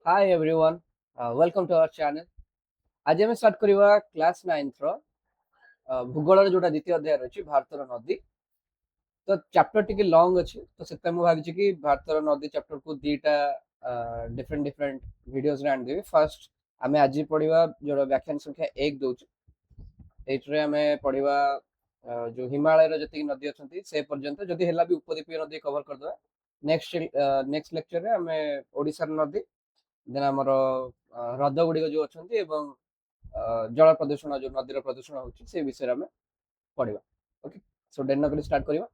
Hi everyone, welcome to our channel. आज ଆମେ start କରିବା କ୍ଲାସ୍ 9th ର ଭୂଗୋଳର ଯୋଉଟା ଦ୍ୱିତୀୟ ଅଧ୍ୟାୟ ରହିଛି ଭାରତର ନଦୀ। ତ ଚାପ୍ଟର ଟିକେ ଲଙ୍ଗ ଅଛି, ତ ସେଥିପାଇଁ ମୁଁ ଭାବିଛି କି ଭାରତର ନଦୀ ଚାପ୍ଟରକୁ ଦିଟା ଡିଫରେଣ୍ଟ ଭିଡିଓଜରେ ଆଣିଦେବି। ଫାର୍ଷ୍ଟ ଆମେ ଆଜି ପଢିବା ଯୋଉଟା ବ୍ୟାଖ୍ୟାନ ସଂଖ୍ୟା 1 ଦଉଛି। ଏଇଥିରେ ଆମେ ପଢିବା ଯୋଉ ହିମାଳୟର ଯେତିକି ନଦୀ ଅଛନ୍ତି ସେ ପର୍ଯ୍ୟନ୍ତ, ଯଦି ହେଲା ବି ଉପଦ୍ୱୀପୀୟ ନଦୀ କଭର କରିଦେବା। ନେକ୍ସଟ ଲେକ୍ଚରରେ ଆମେ ଓଡ଼ିଶାର ନଦୀ, ଦେନ୍ ଆମର ହ୍ରଦ ଗୁଡିକ ଯୋଉ ଅଛନ୍ତି ଏବଂ ଜଳ ପ୍ରଦୂଷଣ ଯୋଉ ନଦୀର ପ୍ରଦୂଷଣ ହଉଛି ସେ ବିଷୟରେ ଆମେ ପଢିବା। ଓକେ, ସୋ ଡେରି ନ କରି ଷ୍ଟାର୍ଟ କରିବା।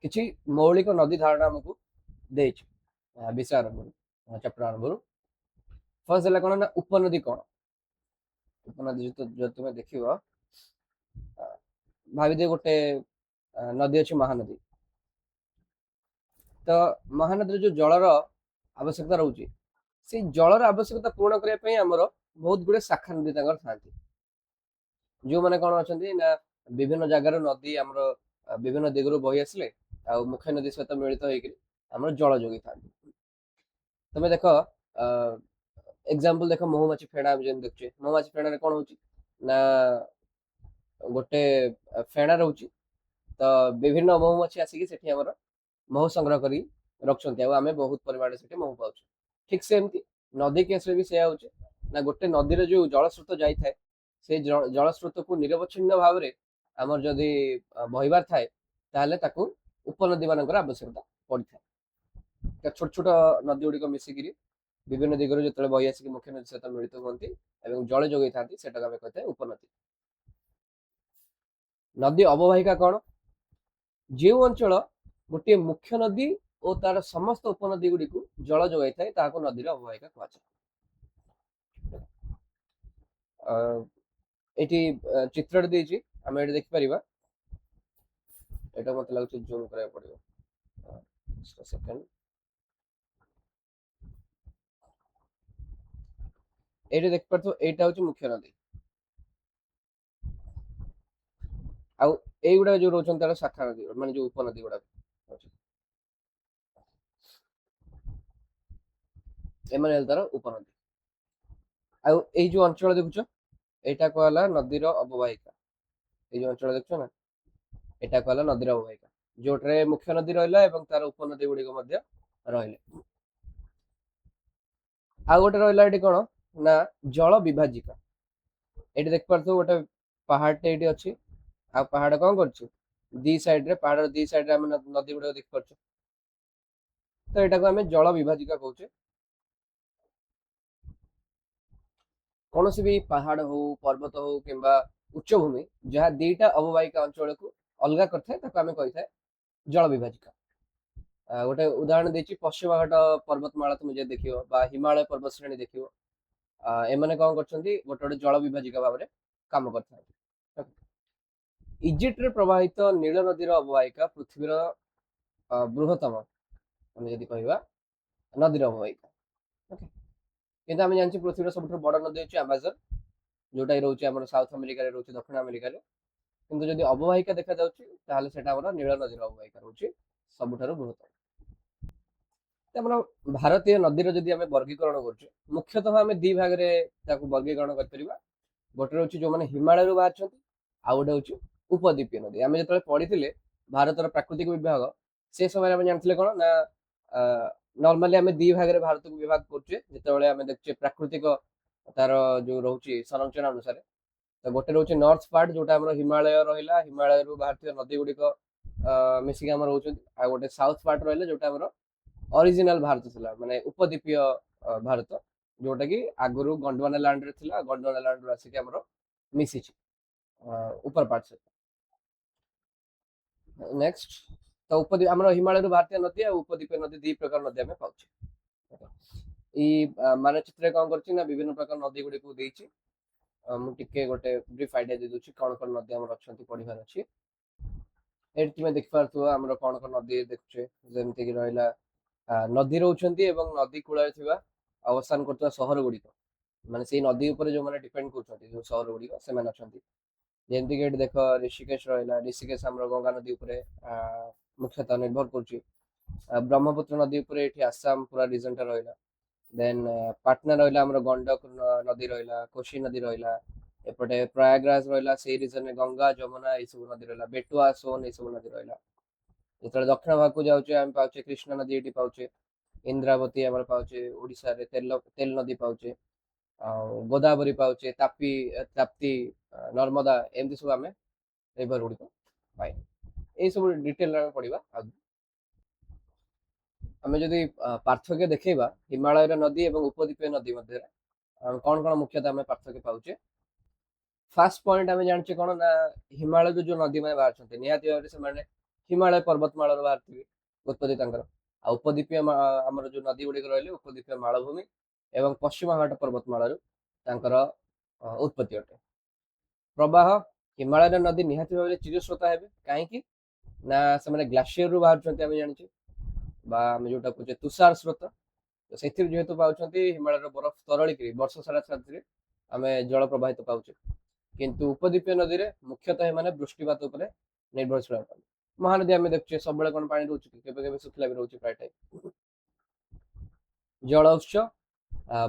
କିଛି ମୌଳିକ ନଦୀ ଧାରଣା ଆମକୁ ଦେଇଛି ବିଷୟ ଆରମ୍ଭରୁ, ଚାପ୍ଟର ଆରମ୍ଭରୁ। ଫାର୍ଷ୍ଟ ହେଲା କଣ ନା ଉପନଦୀ କଣ। ଉପନଦୀ ଯଦି ତୁମେ ଦେଖିବ, ଭାବିଦିଅ ଗୋଟେ ନଦୀ ଅଛି ମହାନଦୀ। ତ ମହାନଦୀରେ ଯୋଉ ଜଳର ଆବଶ୍ୟକତା ରହୁଛି, ସେଇ ଜଳର ଆବଶ୍ୟକତା ପୂରଣ କରିବା ପାଇଁ ଆମର ବହୁତ ଗୁଡେ ଶାଖା ନଦୀ ତାଙ୍କର ଥାନ୍ତି, ଯୋଉମାନେ କଣ ଅଛନ୍ତି ନା ବିଭିନ୍ନ ଜାଗାରୁ ନଦୀ ଆମର ବିଭିନ୍ନ ଦିଗରୁ ବହି ଆସିଲେ ଆଉ ମୁଖ୍ୟ ନଦୀ ସହିତ ମିଳିତ ହେଇକି ଆମର ଜଳ ଯୋଗେଇଥାନ୍ତି। ତମେ ଦେଖ ଏକ୍ସାମ୍ପଲ ଦେଖ, ମହୁମାଛି ଫେଣା ଆମେ ଯେମିତି ଦେଖୁଛେ, ମହୁମାଛି ଫେଣାରେ କଣ ହଉଛି ନା ଗୋଟେ ଫେଣା ରହୁଛି, ତ ବିଭିନ୍ନ ମହୁମାଛି ଆସିକି ସେଠି ଆମର ମହୁ ସଂଗ୍ରହ କରି ରଖୁଛନ୍ତି ଆଉ ଆମେ ବହୁତ ପରିମାଣରେ ସେଠି ମହୁ ପାଉଛୁ। ଠିକ ସେମିତି ନଦୀ କେସରେ ବି ସେୟା ହଉଛି ନା ଗୋଟେ ନଦୀର ଯୋଉ ଜଳସ୍ରୋତ ଯାଇଥାଏ, ସେଇ ଜଳସ୍ରୋତକୁ ନିରବଚ୍ଛିନ୍ନ ଭାବରେ ଆମର ଯଦି ବହିବାର ଥାଏ, ତାହେଲେ ତାକୁ ଉପନଦୀ ମାନଙ୍କର ଆବଶ୍ୟକତା ପଡିଥାଏ। ଛୋଟ ଛୋଟ ନଦୀ ଗୁଡିକ ମିଶିକିରି ବିଭିନ୍ନ ଦିଗରୁ ଯେତେବେଳେ ବହି ଆସିକି ମୁଖ୍ୟ ନଦୀ ସହିତ ମିଳିତ ହୁଅନ୍ତି ଏବଂ ଜଳ ଯୋଗାଇଥାନ୍ତି, ସେଟାକୁ ଆମେ କହିଥାଏ ଉପନଦୀ। ନଦୀ ଅବବାହିକା କଣ? ଯେଉଁ ଅଞ୍ଚଳ ଗୋଟିଏ ମୁଖ୍ୟ ନଦୀ ଓ ତାର ସମସ୍ତ ଉପନଦୀ ଗୁଡିକୁ ଜଳ ଯୋଗାଇଥାଏ ତାହାକୁ ନଦୀର ଅବବାହିକା କୁହାଯାଏ। ଏଠି ଚିତ୍ରଟି ଦେଇଛି, ଆମେ ଏଠି ଦେଖିପାରିବା। ଏଇଟା ମତେ ଲାଗୁଛି ଜୁମ୍ କରିବାକୁ ପଡିବ। ସେକେଣ୍ଡ, ଏଇଠି ଦେଖିପାରୁଥିବ, ଏଇଟା ହଉଛି ମୁଖ୍ୟ ନଦୀ ଆଉ ଏଇଗୁଡା ଯୋଉ ରହୁଛନ୍ତି ତାର ଶାଖା ନଦୀ, ମାନେ ଯୋଉ ଉପନଦୀ ଗୁଡାକ ଅଛି, ଏମାନେ ହେଲେ ତାର ଉପନଦୀ। ଆଉ ଏଇ ଯୋଉ ଅଞ୍ଚଳ ଦେଖୁଛ, ଏଇଟା କୁହାହେଲା ନଦୀର ଅବବାହିକା। ଏଇ ଯୋଉ ଅଞ୍ଚଳ ଦେଖୁଛ ନା, ଏଇଟା କୁହାହେଲା ନଦୀର ଅବବାହିକା, ଯୋଉଟାରେ ମୁଖ୍ୟ ନଦୀ ରହିଲା ଏବଂ ତାର ଉପନଦୀ ଗୁଡିକ ମଧ୍ୟ ରହିଲେ। ଆଉ ଗୋଟେ ରହିଲା ଏଠି କଣ ନା ଜଳ ବିଭାଜିକା। ଏଠି ଦେଖିପାରୁଥିବ ଗୋଟେ ପାହାଡଟେ ଏଇଠି ଅଛି, ଆଉ ପାହାଡ କଣ କରୁଛି, ପାହାଡର ଦି ସାଇଡରେ ଆମେ ନଦୀ ଗୁଡାକ ଦେଖିପାରୁଛୁ। ତ ଏଟାକୁ ଆମେ ଜଳ ବିଭାଜିକା କହୁଛେ। କୌଣସି ବି ପାହାଡ ହଉ, ପର୍ବତ ହଉ କିମ୍ବା ଉଚ୍ଚଭୂମି ଯାହା ଦିଟା ଅବବାହିକା ଅଞ୍ଚଳକୁ ଅଲଗା କରିଥାଏ, ତାକୁ ଆମେ କହିଥାଏ ଜଳ ବିଭାଜିକା। ଗୋଟେ ଉଦାହରଣ ଦେଇଛି, ପଶ୍ଚିମ ଘାଟ ପର୍ବତମାଳା ତୁମେ ଯଦି ଦେଖିବ ବା ହିମାଳୟ ପର୍ବତ ଶ୍ରେଣୀ ଦେଖିବ, ଏମାନେ କଣ କରୁଛନ୍ତି, ଗୋଟେ ଗୋଟେ ଜଳ ବିଭାଜିକା ଭାବରେ କାମ କରିଥାନ୍ତି। ଇଜିପ୍ଟରେ ପ୍ରବାହିତ ନୀଳ ନଦୀର ଅବବାହିକା ପୃଥିବୀର ବୃହତ୍ତମ, ଆମେ ଯଦି କହିବା, ନଦୀର ଅବବାହିକା। କିନ୍ତୁ ଆମେ ଜାଣିଛୁ ପୃଥିବୀର ସବୁଠାରୁ ବଡ ନଦୀ ହେଉଛି ଆମାଜନ, ଯୋଉଟା ରହୁଛି ଆମର ସାଉଥ ଆମେରିକାରେ ରହୁଛି, ଦକ୍ଷିଣ ଆମେରିକାରେ। କିନ୍ତୁ ଯଦି ଅବବାହିକା ଦେଖାଯାଉଛି, ତାହେଲେ ସେଟା ଆମର ନୀଳ ନଦୀର ଅବବାହିକା ରହୁଛି ସବୁଠାରୁ ବୃହତ୍ତମ। ଆମର ଭାରତୀୟ ନଦୀର ଯଦି ଆମେ ବର୍ଗୀକରଣ କରୁଛେ, ମୁଖ୍ୟତଃ ଆମେ ଦି ଭାଗରେ ତାକୁ ବର୍ଗୀକରଣ କରିପାରିବା। ଗୋଟେ ରହୁଛି ଯୋଉମାନେ ହିମାଳୟରୁ ବାହାରିଛନ୍ତି, ଆଉ ଗୋଟେ ହଉଛି ଉପଦ୍ୱୀପୀୟ ନଦୀ। ଆମେ ଯେତେବେଳେ ପଢିଥିଲେ ଭାରତର ପ୍ରାକୃତିକ ବିଭାଗ, ସେ ସମୟରେ ଆମେ ଜାଣିଥିଲେ କଣ ନା ନର୍ମାଲି ଆମେ ଦି ଭାଗରେ ଭାରତକୁ ବିଭାଗ କରୁଛେ ଯେତେବେଳେ ଆମେ ଦେଖୁଛେ ପ୍ରାକୃତିକ ତାର ଯୋଉ ରହୁଛି ସଂରଚନା ଅନୁସାରେ। ତ ଗୋଟେ ରହୁଛି ନର୍ଥ ପାର୍ଟ, ଯୋଉଟା ଆମର ହିମାଳୟ ରହିଲା, ହିମାଳୟରୁ ବାହାରୁଥିବା ନଦୀ ଗୁଡିକ ମିଶିକି ଆମର ରହୁଛନ୍ତି। ଆଉ ଗୋଟେ ସାଉଥ ପାର୍ଟ ରହିଲା, ଯୋଉଟା ଆମର ଅରିଜିନାଲ ଭାରତ ଥିଲା, ମାନେ ଉପଦ୍ୱୀପୀୟ ଭାରତ, ଯୋଉଟା କି ଆଗରୁ ଗଣ୍ଡୱାନା ଲ୍ୟାଣ୍ଡରେ ଥିଲା, ଗଣ୍ଡୱାନା ଲ୍ୟାଣ୍ଡରୁ ଆସିକି ଆମର ମିଶିଛି ଉପର ପାର୍ଟ ସହିତ। ନେକ୍ସଟ, ତ ଆମର ହିମାଳୟରୁ ଭାରତୀୟ ନଦୀ ଆଉ ଉପଦ୍ୱୀପୀୟ ନଦୀ ଦି ପ୍ରକାର ନଦୀ ଆମେ ପାଉଛେ। ଏଇ ମାନଚିତ୍ରରେ କଣ କରୁଛି ନା ବିଭିନ୍ନ ପ୍ରକାର ନଦୀ ଗୁଡିକୁ ଦେଇଛି। ମୁଁ ଟିକେ ଗୋଟେ ବ୍ରିଫ୍ ଆଇଡିଆ ଦେଇ ଦଉଛି କଣ କଣ ନଦୀ ଆମର ଅଛନ୍ତି, ପଢିବାର ଅଛି। ଏଠି ତୁମେ ଦେଖିପାରୁଥିବ ଆମର କଣ କଣ ନଦୀ ଦେଖୁଛେ, ଯେମିତିକି ରହିଲା ନଦୀ ରହୁଛନ୍ତି ଏବଂ ନଦୀ କୂଳରେ ଥିବା ଅବସ୍ଥାନ କରୁଥିବା ସହର ଗୁଡିକ, ମାନେ ସେଇ ନଦୀ ଉପରେ ଯୋଉମାନେ ଡିପେଣ୍ଡ କରୁଛନ୍ତି ଯୋଉ ସହର ଗୁଡିକ, ସେମାନେ ଅଛନ୍ତି। ଯେମିତିକି ଏଠି ଦେଖ ଋଷିକେଶ ରହିଲା, ଋଷିକେଶ ଆମର ଗଙ୍ଗା ନଦୀ ଉପରେ ମୁଖ୍ୟତଃ ନିର୍ଭର କରୁଛି। ବ୍ରହ୍ମପୁତ୍ର ନଦୀ ଉପରେ ଏଠି ଆସାମ ପୁରା ରିଜନଟା ରହିଲା। ଦେନ୍ ପାଟନା ରହିଲା, ଆମର ଗଣ୍ଡକ ନଦୀ ରହିଲା, କୋଶି ନଦୀ ରହିଲା, ଏପଟେ ପ୍ରୟାଗରାଜ ରହିଲା, ସେଇ ରିଜନରେ ଗଙ୍ଗା ଯମୁନା ଏଇସବୁ ନଦୀ ରହିଲା, ବେଟୁଆ ସୋନ ଏଇସବୁ ନଦୀ ରହିଲା। ଯେତେବେଳେ ଦକ୍ଷିଣ ଭାଗକୁ ଯାଉଛେ ଆମେ ପାଉଛେ କୃଷ୍ଣ ନଦୀ ଏଠି ପାଉଛେ, ଇନ୍ଦ୍ରାବତୀ ଆମର ପାଉଛେ, ଓଡିଶାରେ ତେଲ ନଦୀ ପାଉଛେ, ଆଉ ଗୋଦାବରୀ ପାଉଛେ, ତାପ୍ତି, ନର୍ମଦା, ଏମିତି ସବୁ ଆମେ ରିଭର ଗୁଡିକ ପାଇ। ଏଇ ସବୁ ଡିଟେଲ ଆମେ ପଢିବା। ଆମେ ଯଦି ପାର୍ଥକ୍ୟ ଦେଖେଇବା ହିମାଳୟର ନଦୀ ଏବଂ ଉପଦ୍ୱୀପୀୟ ନଦୀ ମଧ୍ୟରେ କଣ କଣ ମୁଖ୍ୟତଃ ଆମେ ପାର୍ଥକ୍ୟ ପାଉଛେ। ଫାର୍ଷ୍ଟ ପଏଣ୍ଟ ଆମେ ଜାଣିଛେ କଣ ନା, ହିମାଳୟରୁ ଯୋଉ ନଦୀ ମାନେ ବାହାରୁଛନ୍ତି ନିହାତି ଭାବରେ ସେମାନେ ହିମାଳୟ ପର୍ବତମାଳାରୁ ବାହାରିଥିବେ ଉତ୍ପତ୍ତି ତାଙ୍କର। ଆଉ ଉପଦ୍ୱୀପୀୟ ଆମର ଯୋଉ ନଦୀ ଗୁଡିକ ରହିଲେ ଉପଦ୍ୱୀପୀୟ ମାଳଭୂମି ଏବଂ ପଶ୍ଚିମ ଘାଟ ପର୍ବତମାଳାରୁ ତାଙ୍କର ଉତ୍ପତ୍ତି ଅଟେ। ପ୍ରବାହ, ହିମାଳୟର ନଦୀ ନିହାତି ଭାବରେ ଚିରସ୍ରୋତା ହେବେ, କାହିଁକି ନା ସେମାନେ ଗ୍ଲାସିୟରରୁ ବାହାରୁଛନ୍ତି ଆମେ ଜାଣିଛେ, ବା ଆମେ ଯୋଉଟା କହୁଛେ ତୁଷାର ସ୍ରୋତ। ସେଥିରୁ ଯେହେତୁ ପାଉଛନ୍ତି ହିମାଳୟର ବରଫ ତରଳିକି ବର୍ଷ ସାରା ଛାତିରେ ଆମେ ଜଳ ପ୍ରବାହିତ ପାଉଛେ। କିନ୍ତୁ ଉପଦ୍ୱୀପୀୟ ନଦୀରେ ମୁଖ୍ୟତଃ ଏମାନେ ବୃଷ୍ଟିପାତ ଉପରେ ନିର୍ଭରଶୀଳ ଅଟନ୍ତି। ମହାନଦୀ ଆମେ ଦେଖୁଛେ ସବୁବେଳେ କଣ ପାଣି ରହୁଛି କି, କେବେ କେବେ ଶୁଖିଲା ବି ରହୁଛି ପ୍ରାୟ ଟାଇମ୍। ଜଳ ଉତ୍ସ,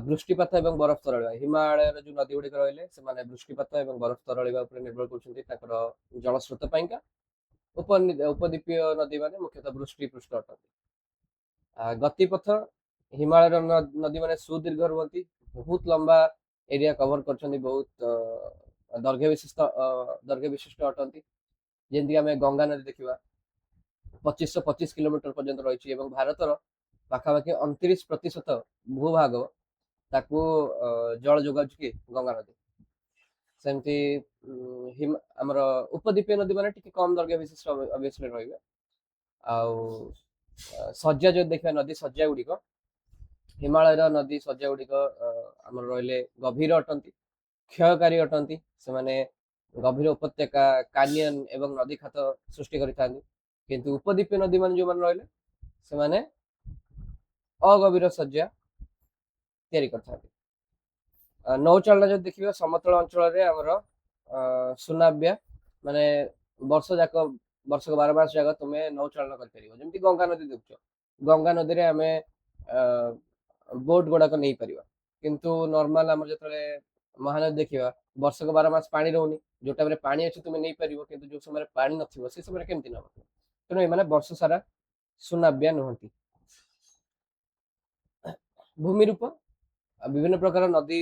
ବୃଷ୍ଟିପାତ ଏବଂ ବରଫ ତରଳିବା। ହିମାଳୟର ଯୋଉ ନଦୀ ଗୁଡିକ ରହିଲେ ସେମାନେ ବୃଷ୍ଟିପାତ ଏବଂ ବରଫ ତରଳିବା ଉପରେ ନିର୍ଭର କରୁଛନ୍ତି ତାଙ୍କର ଜଳସ୍ରୋତ ପାଇଁକା। ଉପଦ୍ୱୀପୀୟ ନଦୀ ମାନେ ମୁଖ୍ୟତଃ ବୃଷ୍ଟି ପୃଷ୍ଠ ଅଟନ୍ତି। ଗତିପଥ, ହିମାଳୟର ନଦୀ ମାନେ ସୁଦୀର୍ଘ ରୁହନ୍ତି, ବହୁତ ଲମ୍ବା ଏରିଆ କଭର କରିଛନ୍ତି, ବହୁତ ଦୈର୍ଘ୍ୟ ବିଶିଷ୍ଟ ଅଟନ୍ତି। ଯେମିତିକି ଆମେ ଗଙ୍ଗା ନଦୀ ଦେଖିବା 2525 କିଲୋମିଟର ପର୍ଯ୍ୟନ୍ତ ରହିଛି ଏବଂ ଭାରତର ପାଖାପାଖି 29% ଭୂଭାଗ ତାକୁ ଜଳ ଯୋଗାଉଛି କି ଗଙ୍ଗା ନଦୀ। ସେମିତି ଆମର ଉପଦ୍ୱୀପୀୟ ନଦୀ ମାନେ ଟିକେ କମ ଦୈର୍ଘ୍ୟ ବିଶିଷ୍ଟ ଅବଶ୍ୟ ରହିବେ। ଆଉ ଶଯ୍ୟା ଯଦି ଦେଖିବା ନଦୀ ଶଯ୍ୟା ଗୁଡିକ, ହିମାଳୟର ନଦୀ ଶଯ୍ୟା ଗୁଡିକ ଆମର ରହିଲେ ଗଭୀର ଅଟନ୍ତି, କ୍ଷୟକାରୀ ଅଟନ୍ତି। ସେମାନେ ଗଭୀର ଉପତ୍ୟକା, କାନିୟନ ଏବଂ ନଦୀ ଖାତ ସୃଷ୍ଟି କରିଥାନ୍ତି। କିନ୍ତୁ ଉପଦ୍ୱୀପୀୟ ନଦୀ ମାନେ ଯୋଉମାନେ ରହିଲେ ସେମାନେ ଅଗଭୀର ଶଯ୍ୟା ତିଆରି କରିଥାନ୍ତି। ନୌଚାଳନା ଯଦି ଦେଖିବା, ସମତଳ ଅଞ୍ଚଳରେ ଆମର ସୁନାବ୍ୟା ମାନେ ବର୍ଷକ 12 ମାସ ଯାକ ତୁମେ ନୌଚାଳନା କରିପାରିବ। ଯେମିତି ଗଙ୍ଗା ନଦୀ ଦେଖୁଛ, ଗଙ୍ଗା ନଦୀରେ ଆମେ ବୋଟ ଗୁଡାକ ନେଇପାରିବା। କିନ୍ତୁ ନର୍ମାଲ ଆମର ଯେତେବେଳେ ମହାନଦୀ ଦେଖିବା ବର୍ଷକ 12 ମାସ ପାଣି ରହୁନି, ଯୋଉ ଟାଇମରେ ପାଣି ଅଛି ତୁମେ ନେଇପାରିବ, କିନ୍ତୁ ଯୋଉ ସମୟରେ ପାଣି ନଥିବ ସେ ସମୟରେ କେମିତି ନବ? ତେଣୁ ଏମାନେ ବର୍ଷ ସାରା ସୁନାବ୍ୟା ନୁହନ୍ତି। ଭୂମିରୂପ, ବିଭିନ୍ନ ପ୍ରକାର ନଦୀ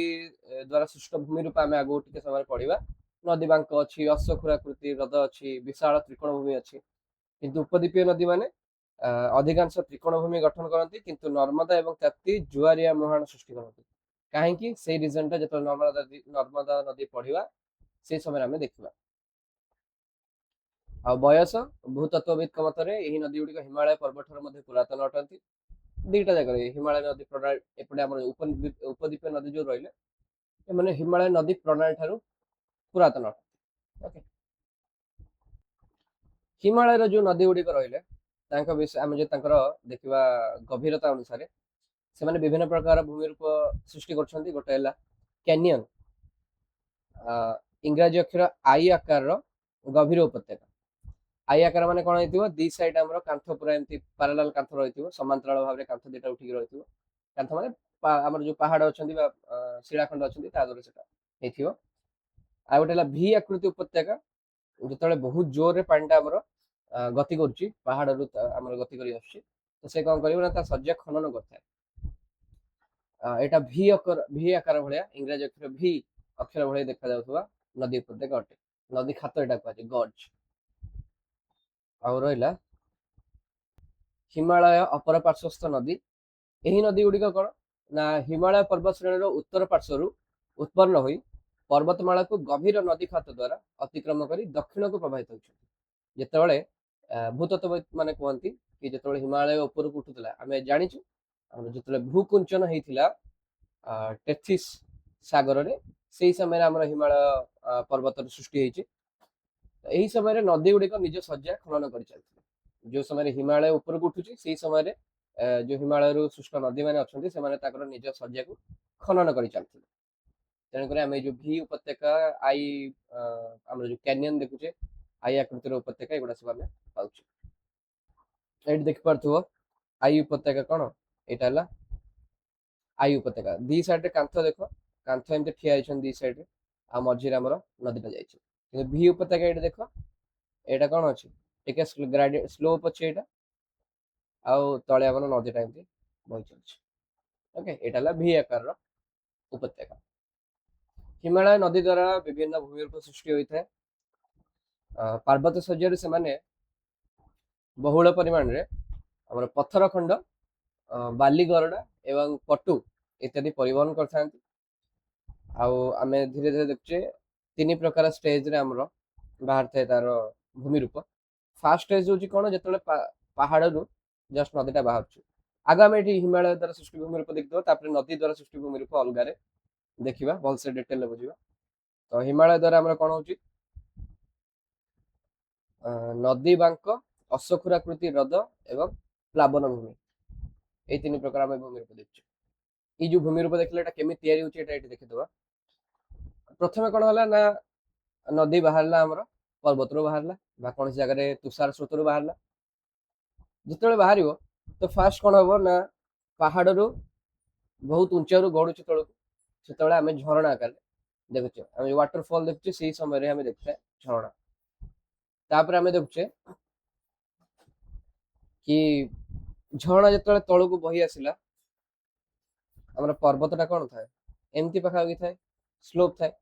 ଦ୍ୱାରା ସୃଷ୍ଟ ଭୂମିରୂପ ଆମେ ଆଗକୁ ଟିକେ ସମୟରେ ପଢିବା। ନଦୀ ବାଙ୍କ ଅଛି, ଅଶ୍ୱକ୍ଷୁରାକୃତି ହ୍ରଦ ଅଛି, ବିଶାଳ ତ୍ରିକୋଣ ଭୂମି ଅଛି। କିନ୍ତୁ ଉପଦ୍ୱୀପୀୟ ନଦୀ ମାନେ ଅଧିକାଂଶ ତ୍ରିକୋଣ ଭୂମି ଗଠନ କରନ୍ତି, କିନ୍ତୁ ନର୍ମଦା ଏବଂ ତାପ୍ତି ଜୁଆରିଆ ମୁହାଣ ସୃଷ୍ଟି କରନ୍ତି। କାହିଁକି? ସେଇ ରିଜନଟା ଯେତେବେଳେ ନର୍ମଦା ନଦୀ ପଢିବା ସେଇ ସମୟରେ ଆମେ ଦେଖିବା। ଆଉ ବୟସ, ଭୂତତ୍ତ୍ୱବିଦଙ୍କ ମତରେ ଏହି ନଦୀ ଗୁଡିକ ହିମାଳୟ ପର୍ବତଠାରୁ ମଧ୍ୟ ପୁରାତନ ଅଟନ୍ତି। ଦିଟା ଜାଗାରେ ହିମାଳୟ ନଦୀ ପ୍ରଣାଳୀ, ଏପଟେ ଆମର ଉପଦ୍ୱୀପୀୟ ନଦୀ ଯୋଉ ରହିଲେ ଏମାନେ ହିମାଳୟ ନଦୀ ପ୍ରଣାଳୀ ଠାରୁ ପୁରାତନ ଅଟନ୍ତି। ଓକେ, ହିମାଳୟର ଯୋଉ ନଦୀ ଗୁଡିକ ରହିଲେ ତାଙ୍କ ବିଷୟ ଆମେ ଯଦି ତାଙ୍କର ଦେଖିବା ଗଭୀରତା ଅନୁସାରେ ସେମାନେ ବିଭିନ୍ନ ପ୍ରକାର ଭୂମିରୂପ ସୃଷ୍ଟି କରୁଛନ୍ତି। ଗୋଟେ ହେଲା କ୍ୟାନିୟନ, ଇଂରାଜୀ ଅକ୍ଷର ଆଇ ଆକାରର ଗଭୀର ଉପତ୍ୟକା। ଆଇ ଆକାର ମାନେ କଣ ହେଇଥିବ, ଦି ସାଇଡ ଆମର କାନ୍ଥ ପୁରା ଏମିତି ପାରାଲାଲ କାନ୍ଥ ରହିଥିବ, ସମାନ୍ତରାଳ ଭାବରେ କାନ୍ଥ ଦିଟା ଉଠିକି ରହିଥିବ। କାନ୍ଥ ମାନେ ଆମର ଯୋଉ ପାହାଡ ଅଛନ୍ତି ବା ଶିଳାଖଣ୍ଡ ଅଛନ୍ତି ତା ଦ୍ୱାରା ସେଟା ହେଇଥିବ। ଆଉ ଗୋଟେ ହେଲା ଭି ଆକୃତି ଉପତ୍ୟକା, ଯେତେବେଳେ ବହୁତ ଜୋରରେ ପାଣିଟା ଆମର ଗତି କରୁଛି, ପାହାଡରୁ ଆମର ଗତି କରି ଆସୁଛି, ତ ସେ କଣ କରିବ ନା ତା ଶଯ୍ୟା ଖନନ କରିଥାଏ। ଏଇଟା ଭି ଆକାର ଭଳିଆ, ଇଂରାଜୀ ଅକ୍ଷର ଭି ଅକ୍ଷର ଭଳିଆ ଦେଖାଯାଉଥିବା ନଦୀ ଉପତ୍ୟକା ଅଟେ। ନଦୀ ଖାତ ଏଟା କୁହାଯାଏ, ଗଜ। ଆଉ ରହିଲା ହିମାଳୟ ଅପର ପାର୍ଶ୍ୱସ୍ଥ ନଦୀ। ଏହି ନଦୀ ଗୁଡିକ କଣ ନା ହିମାଳୟ ପର୍ବତ ଶ୍ରେଣୀର ଉତ୍ତର ପାର୍ଶ୍ୱରୁ ଉତ୍ପନ୍ନ ହୋଇ ପର୍ବତମାଳାକୁ ଗଭୀର ନଦୀ ଖାତ ଦ୍ୱାରା ଅତିକ୍ରମ କରି ଦକ୍ଷିଣକୁ ପ୍ରବାହିତ ହେଉଛନ୍ତି। ଯେତେବେଳେ ଭୂତତ୍ତ୍ୱବିତ ମାନେ କୁହନ୍ତି କି ଯେତେବେଳେ ହିମାଳୟ ଉପରକୁ ଉଠୁଥିଲା, ଆମେ ଜାଣିଛୁ ଆମର ଯେତେବେଳେ ଭୂକୁଞ୍ଚନ ହେଇଥିଲା ଟେଥିସ ସାଗରରେ, ସେଇ ସମୟରେ ଆମର ହିମାଳୟ ପର୍ବତର ସୃଷ୍ଟି ହେଇଛି। ଏହି ସମୟରେ ନଦୀ ଗୁଡିକ ନିଜ ଶଯ୍ୟା ଖନନ କରି ଚାଲିଥିଲେ। ଯୋଉ ସମୟରେ ହିମାଳୟ ଉପରକୁ ଉଠୁଛି ସେଇ ସମୟରେ ଯୋଉ ହିମାଳୟରୁ ସୃଷ୍ଟ ନଦୀ ମାନେ ଅଛନ୍ତି ସେମାନେ ତାଙ୍କର ନିଜ ଶଯ୍ୟାକୁ ଖନନ କରି ଚାଲିଥିଲେ। ତେଣୁକରି ଆମେ ଯୋଉ ଭି ଉପତ୍ୟକା, ଆଇ ଆମର ଯୋଉ କ୍ୟାନିୟନ ଦେଖୁଛେ, ଆଇ ଆକୃତିର ଉପତ୍ୟକା, ଏଗୁଡା ସବୁ ଆମେ ପାଉଛୁ। ଏଇଠି ଦେଖିପାରୁଥିବ आई उपत्यका कौन एटा हला आई उपत्यका दी साइड रे कांथ देखो कांथ एमती ठिया होइछन दी साइड रे आ मझी रे हमर नदीटा जाइछि किंतु भी उपत्यका एटा देखो एटा कौन अछि टिके ग्रेडियंट स्लोप अछि एटा आउ तळे हमर नदीटा एमती बहि चलछि ओके एटा हला भी आकार रो उपत्यका हिमालय नदी द्वारा विभिन्न भूमिरूप सृष्टि होइଥାଏ पार्वत्य शଯ୍ୟାରୁ ସେମାନେ बहुल परिमाण रे हमर पत्थर खंड बाली गरडा एवं पटु इत्यादि परिवहन करथांती आउ आमे धीरे धीरे देखुचे तीन प्रकार स्टेज रे हमर बाहर थाए तार भूमि रूप फास्ट स्टेज होची कोन जेतले पहाड़ रु जस्ट नदीटा बाहरछु आगामी एठी हिमालय द्वारा सृष्टि भूमि रूप देखिदो तापर नदी द्वारा सृष्टि भूमि रूप अलगा रे देखिबा भल से डिटेल ले बुझिबा तो हिमालय द्वारा हमर कोन होची नदी बांक अशखुराकृति हृद एवं प्लावन भूमि এই তিন প্রকার আমি ভূমি রূপ দেখছি এই যে ভূমি রূপ দেখলে এটা কেমি তৈরি হচ্ছে এটা এটি দেখি দেবা প্রথমে কোন হলা না নদী বাহারলা ଆମର পର୍ବতରୁ ବାହାରିଲା ବା କୌଣସି ଜାଗାରେ ତୁଷାର ସ୍ରୋତରୁ ବାହାରିଲା ଯେତେବେଳେ ବାହାରିବ ତ ଫାଷ୍ଟ କଣ ହବ ନା ପାହାଡରୁ ବହୁତ ଉଞ୍ଚାରୁ ଗଡୁଛି ତଳକୁ ସେତେବେଳେ ଆମେ ଝରଣା ଆକାରରେ ଦେଖୁଛେ ଆମେ ୱାଟରଫଲ ଦେଖୁଛେ ସେଇ ସମୟରେ ଆମେ ଦେଖୁଛେ ଝରଣା ତାପରେ ଆମେ ଦେଖୁଛେ କି ଝରଣା ଯେତେବେଳେ ତଳକୁ ବହି ଆସିଲା ଆମର ପର୍ବତଟା କଣ ଥାଏ ଏମିତି ପାଖାପାଖି ଥାଏ ସ୍ଲୋପ ଥାଏ